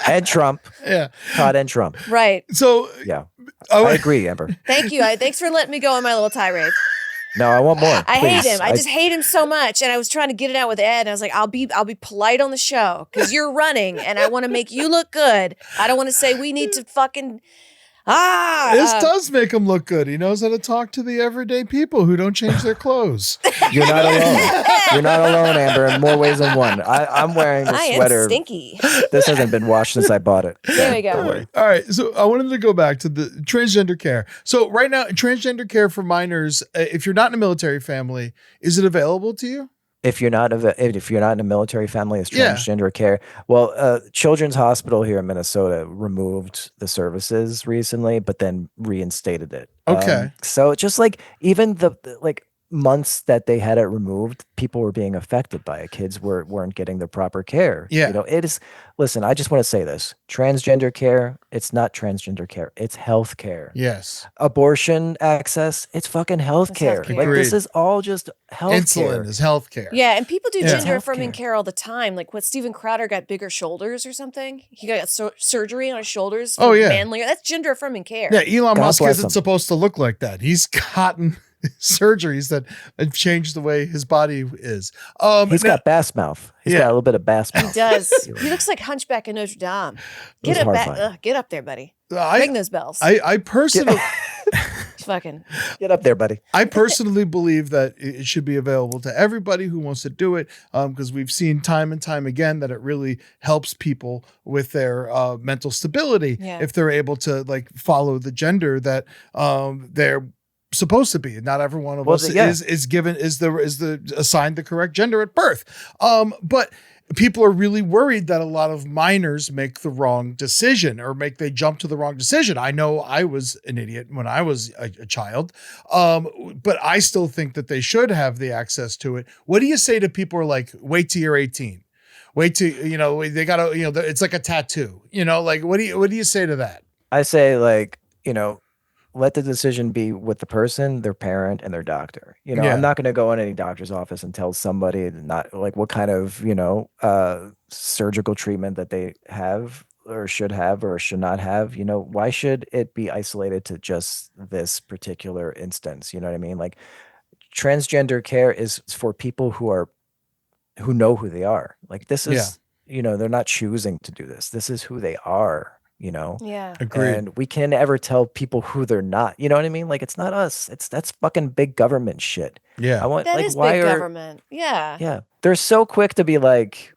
And Trump. Yeah. Todd and Trump. Right. So yeah. I agree, Amber. Thank you. Thanks for letting me go on my little tirade. No, I want more. I hate him. I just hate him so much. And I was trying to get it out with Ed. And I was like, I'll be polite on the show because you're running and I want to make you look good. I don't want to say we need to fucking This does make him look good. He knows how to talk to the everyday people who don't change their clothes. You're not alone. You're not alone, Amber, in more ways than one. I'm wearing a sweater. I am stinky. This hasn't been washed since I bought it. There we go. All right. So I wanted to go back to the transgender care. So right now, transgender care for minors, if you're not in a military family, is it available to you? If you're not in a military family, it's transgender care. Well, Children's Hospital here in Minnesota removed the services recently, but then reinstated it. Okay. So just like even the like months that they had it removed, people were being affected by it. Kids weren't getting the proper care. Yeah. It is. Listen, I just want to say this: transgender care, it's not transgender care; it's health care. Yes. Abortion access, it's fucking health care. healthcare. Like this is all just health Insulin is health care. Yeah, and people do Yeah. gender affirming care all the time. Like what Steven Crowder got bigger shoulders or something. He got surgery on his shoulders. Oh, yeah. Manlier. That's gender affirming care. Yeah, Elon God Musk bless isn't him. supposed to look like that. He's gotten surgeries that have changed the way his body is. He's got bass mouth. He's got a little bit of bass mouth. He does. He looks like Hunchback in Notre Dame. Get up there, buddy. Ring those bells. I personally fucking get up there, buddy. I personally believe that it should be available to everybody who wants to do it, because we've seen time and time again that it really helps people with their mental stability if they're able to like follow the gender that they're supposed to be. Not every one of us is assigned the correct gender at birth. But people are really worried that a lot of minors make the wrong decision or they jump to the wrong decision. I know I was an idiot when I was a child, but I still think that they should have the access to it. What do you say to people who are like, wait till you're 18? Wait till, they gotta, it's like a tattoo, like, what do you say to that? I say like, let the decision be with the person, their parent, and their doctor. I'm not going to go in any doctor's office and tell somebody not like what kind of, surgical treatment that they have or should have or should not have. Why should it be isolated to just this particular instance? You know what I mean? Like transgender care is for people who know who they are. Like this is, they're not choosing to do this. This is who they are. Yeah. Agreed. And we can't ever tell people who they're not. You know what I mean? Like it's not us. That's fucking big government shit. Yeah. That is big government. Yeah. Yeah. They're so quick to be like,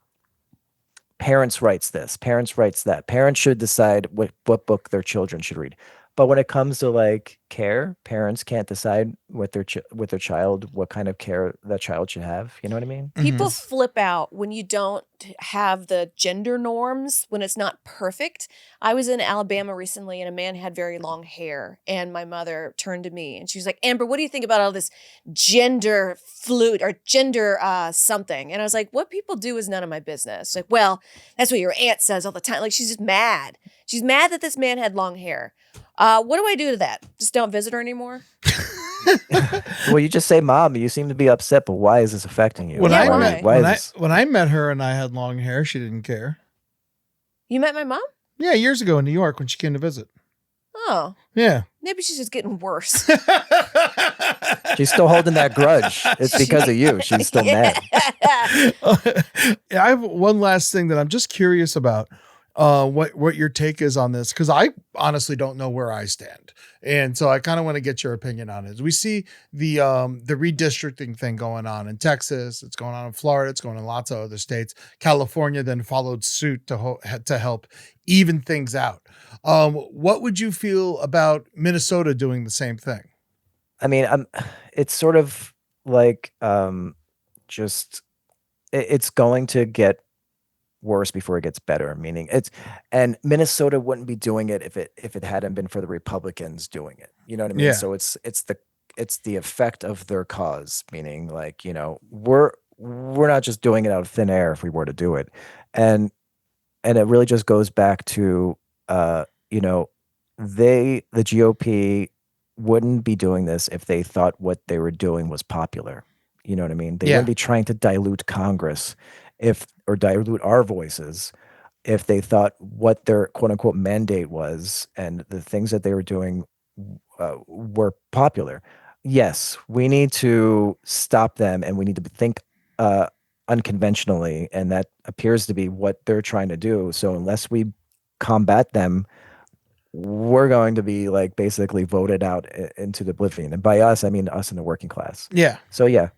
parents writes this, parents writes that. Parents should decide what book their children should read. But when it comes to like care, parents can't decide with their child what kind of care that child should have. You know what I mean? People flip out when you don't have the gender norms, when it's not perfect. I was in Alabama recently and a man had very long hair and my mother turned to me and she was like, Amber, what do you think about all this gender fluid or gender something? And I was like, what people do is none of my business. Like, well, that's what your aunt says all the time. Like she's just mad. She's mad that this man had long hair. What do I do to that? Just don't visit her anymore? Well, you just say, Mom, you seem to be upset, but why is this affecting you? When I met her and I had long hair, she didn't care. You met my mom? Yeah, years ago in New York when she came to visit. Oh. Yeah. Maybe she's just getting worse. She's still holding that grudge. It's because of you. She's still mad. I have one last thing that I'm just curious about. What your take is on this, because I honestly don't know where I stand, and so I kind of want to get your opinion on it. We see the redistricting thing going on in Texas, it's going on in Florida, it's going on in lots of other states. California then followed suit to help even things out. What would you feel about Minnesota doing the same thing? I mean, it's sort of like it's going to get worse before it gets better, meaning and Minnesota wouldn't be doing it if it hadn't been for the Republicans doing it. You know what I mean? Yeah. So it's the effect of their cause, meaning like, we're not just doing it out of thin air if we were to do it. And it really just goes back to the GOP wouldn't be doing this if they thought what they were doing was popular. You know what I mean? They wouldn't be trying to dilute Congress or dilute our voices if they thought what their quote unquote mandate was and the things that they were doing were popular. Yes, we need to stop them and we need to think unconventionally, and that appears to be what they're trying to do. So unless we combat them, we're going to be like basically voted out into the oblivion. And by us, I mean us in the working class. Yeah. So yeah.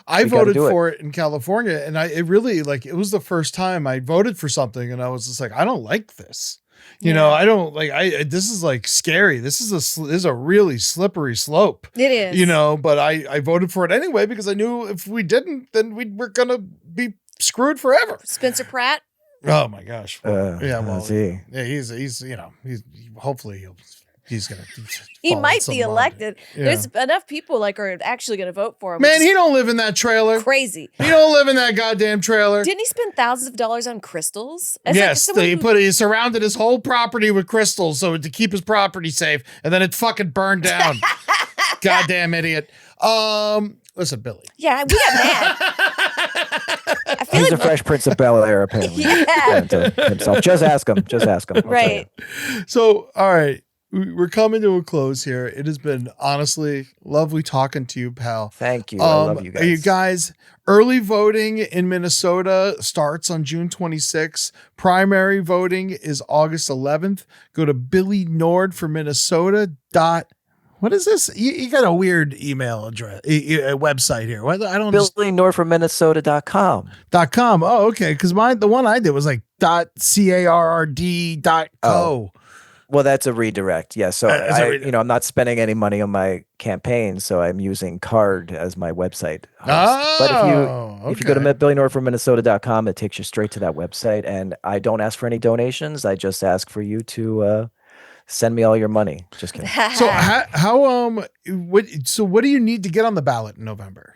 I voted for it in California, and it was the first time I voted for something and I was just like, I don't like this. You know, I don't this is like scary. This is a really slippery slope. It is. You know, but I voted for it anyway because I knew if we didn't, then we're going to be screwed forever. Spencer Pratt. Oh my gosh. Well, he's hopefully he's gonna. He might be elected. Yeah. There's enough people are actually going to vote for him. Man, he don't live in that trailer. Crazy. He don't live in that goddamn trailer. Didn't he spend thousands of dollars on crystals? Yes, he surrounded his whole property with crystals so to keep his property safe, and then it fucking burned down. Goddamn idiot. Listen, Billy. Yeah, we got mad. I feel He's like the Fresh Prince of Bel-Air, apparently. Yeah. To himself. Just ask him. I'll right. So, all right. We're coming to a close here. It has been honestly lovely talking to you, pal. Thank you. I love you guys. You guys, early voting in Minnesota starts on June 26th. Primary voting is August 11th. Go to Billy Nord for Minnesota. What is this? You got a weird email address, website here. What? I don't. BillyNordForMinnesota.com. .com. Oh, okay. Because the one I did was like .carrd.co. Well, that's a redirect. Yeah. So I'm not spending any money on my campaign, so I'm using Card as my website host. But if you go to BillyNordForMinnesota.com, it takes you straight to that website, and I don't ask for any donations. I just ask for you to send me all your money. Just kidding. So what do you need to get on the ballot in November?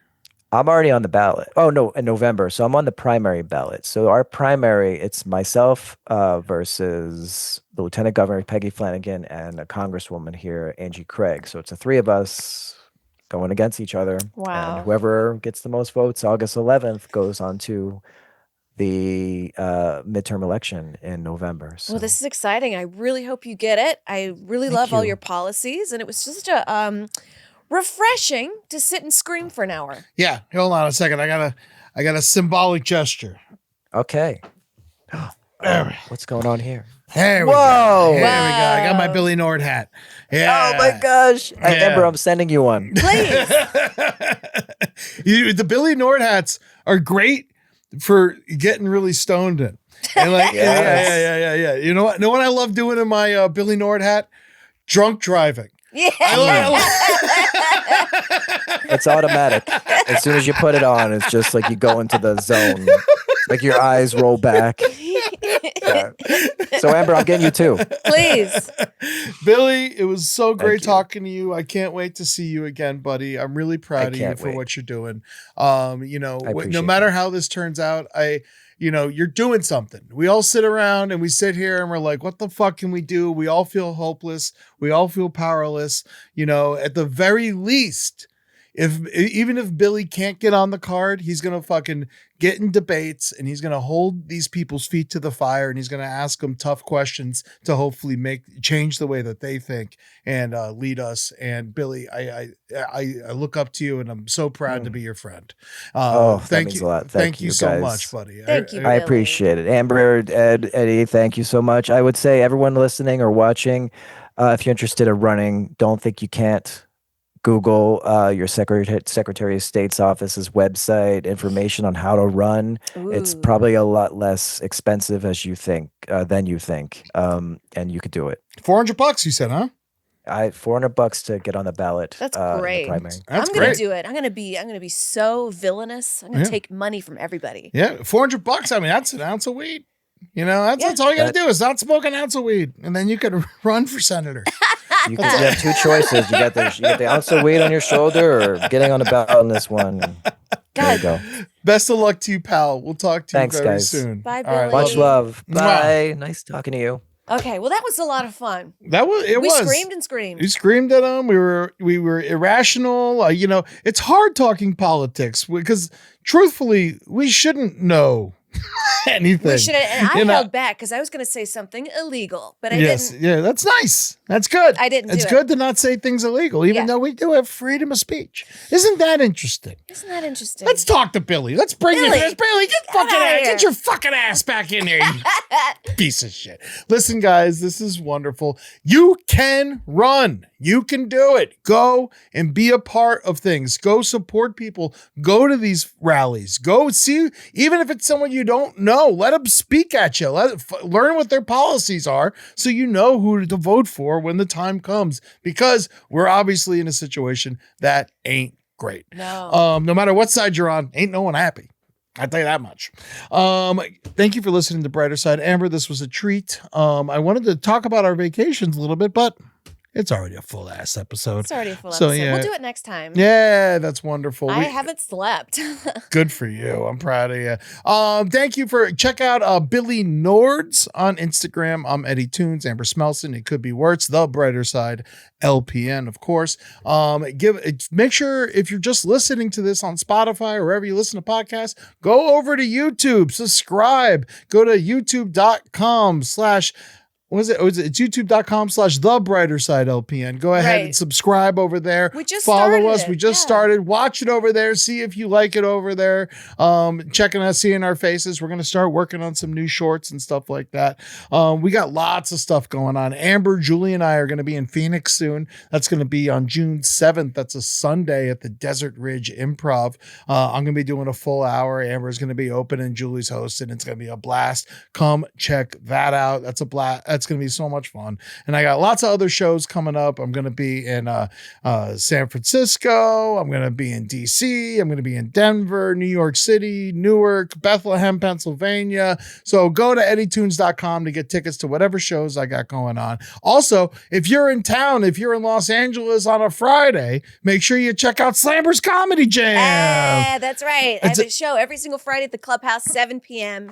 I'm already on the ballot. Oh, no, in November. So I'm on the primary ballot. So our primary, it's myself versus the Lieutenant Governor, Peggy Flanagan, and a Congresswoman here, Angie Craig. So it's the three of us going against each other. Wow. And whoever gets the most votes, August 11th, goes on to the midterm election in November. So. Well, this is exciting. I really hope you get it. I really love all your policies. And it was just a... refreshing to sit and scream for an hour. Yeah, hold on a second. I got a symbolic gesture. Okay. What's going on here? There we go. There we go. I got my Billy Nord hat. Yeah. Oh my gosh. Amber, I'm sending you one. Please. The Billy Nord hats are great for getting really stoned in. And yeah. You know what I love doing in my Billy Nord hat? Drunk driving. Yeah. It's automatic. As soon as you put it on, it's just like you go into the zone. Like your eyes roll back. Yeah. So Amber, I'm getting you too. Please. Billy, it was so great talking to you. I can't wait to see you again, buddy. I'm really proud of you for what you're doing. No matter how this turns out, you're doing something. We all sit around and we sit here and we're like, what the fuck can we do? We all feel hopeless. We all feel powerless. At the very least, even if Billy can't get on the card, he's going to fucking get in debates and he's going to hold these people's feet to the fire and he's going to ask them tough questions to hopefully change the way that they think and lead us. And Billy, I look up to you and I'm so proud to be your friend. That means a lot. Thank you so guys. much, buddy. Thank you, I appreciate it. Amber, Ed, Eddie, thank you so much. I would say everyone listening or watching, if you're interested in running, don't think you can't. Google your Secretary of State's office's website, information on how to run. Ooh. It's probably a lot less expensive than you think, and you could do it. $400, you said, huh? $400 to get on the ballot. That's great. In the primary. I'm gonna do it. I'm gonna be so villainous. I'm gonna take money from everybody. Yeah, $400. I mean, that's an ounce of weed. That's all you got to do is not smoke an ounce of weed, and then you can run for senator. You have two choices. You get the ounce of weight on your shoulder or getting on the ballot on this one. There you go. Best of luck to you, pal. We'll talk to you very guys. soon. Bye, Billy. All right, much love. Bye. Nice talking to you. Okay, well, that was a lot of fun. We screamed and screamed. You screamed at them. We were irrational. It's hard talking politics because truthfully, we shouldn't know anything. We should, and I held back because I was going to say something illegal, but I didn't. Yeah, that's nice. That's good. I didn't. It's good to not say things illegal, even though we do have freedom of speech. Isn't that interesting? Let's talk to Billy. Let's bring Billy. Billy, get your fucking ass back in there, you piece of shit. Listen, guys, this is wonderful. You can run. You can do it. Go and be a part of things. Go support people. Go to these rallies. Go see, even if it's someone you don't know. know. Let them speak at you. Learn what their policies are so you know who to vote for when the time comes, because we're obviously in a situation that ain't great. No. No matter what side you're on, ain't no one happy. I'll tell you that much. Thank you for listening to Brighter Side. Amber, this was a treat. I wanted to talk about our vacations a little bit, but it's already a full ass episode. It's already a full episode. Yeah. We'll do it next time. Yeah, that's wonderful. I haven't slept. Good for you. I'm proud of you. Thank you for check out Billy Nords on Instagram. I'm Eddie Tunes, Amber Smelson. It could be worse. The Brighter Side LPN, of course. Make sure if you're just listening to this on Spotify or wherever you listen to podcasts, go over to YouTube, subscribe, go to youtube.com/ it's youtube.com/the brighter side LPN. Go ahead and subscribe over there. We just follow us. We just started. Watch it over there. See if you like it over there. Checking us, seeing our faces. We're going to start working on some new shorts and stuff like that. We got lots of stuff going on. Amber, Julie, and I are going to be in Phoenix soon. That's going to be on June 7th. That's a Sunday at the Desert Ridge Improv. I'm going to be doing a full hour. Amber's going to be opening. Julie's hosting. It's going to be a blast. Come check that out. That's a blast. That's going to be so much fun. And I got lots of other shows coming up. I'm going to be in San Francisco. I'm going to be in DC. I'm going to be in Denver, New York City, Newark, Bethlehem, Pennsylvania. So go to eddietunes.com to get tickets to whatever shows I got going on. Also, if you're in town, if you're in Los Angeles on a Friday, make sure you check out Slammer's Comedy Jam. That's right. I have a show every single Friday at the Clubhouse, 7 p.m.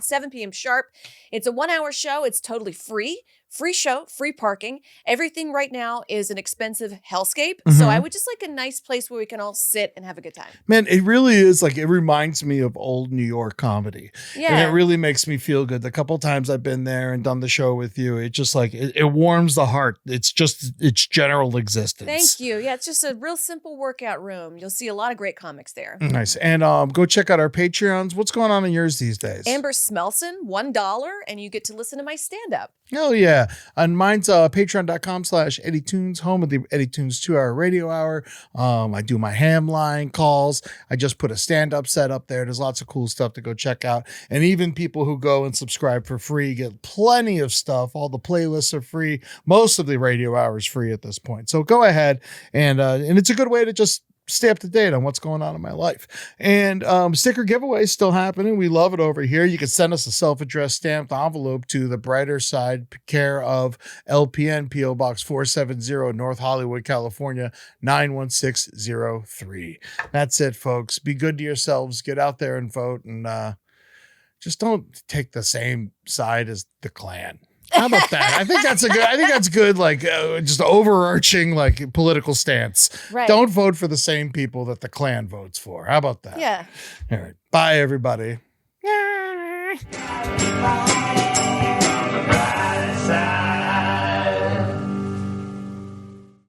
sharp. It's a 1-hour show. It's totally free. Free show, free parking. Everything right now is an expensive hellscape. So I would just like a nice place where we can all sit and have a good time. Man, it really is like, it reminds me of old New York comedy. Yeah. And it really makes me feel good. The couple times I've been there and done the show with you, it just like, it warms the heart. It's just, it's general existence. Thank you. Yeah, it's just a real simple workout room. You'll see a lot of great comics there. Nice. And go check out our Patreons. What's going on in yours these days? Amber Smelson, $1, and you get to listen to my stand-up. Oh, yeah. And mine's patreon.com/Eddie Tunes, home of the Eddie Tunes 2-hour radio hour. I do my ham line calls. I just put a stand-up set up there. There's lots of cool stuff to go check out. And even people who go and subscribe for free get plenty of stuff. All the playlists are free. Most of the radio hour is free at this point. So go ahead and it's a good way to just stay up to date on what's going on in my life. And sticker giveaway is still happening. We love it over here. You can send us a self-addressed stamped envelope to the Brighter Side, care of LPN, PO Box 470, North Hollywood, California 91603. That's it, folks. Be good to yourselves. Get out there and vote, and just don't take the same side as the Klan. How about that? I think that's good. Like just overarching like political stance. Right. Don't vote for the same people that the Klan votes for. How about that? Yeah. All right. Bye, everybody.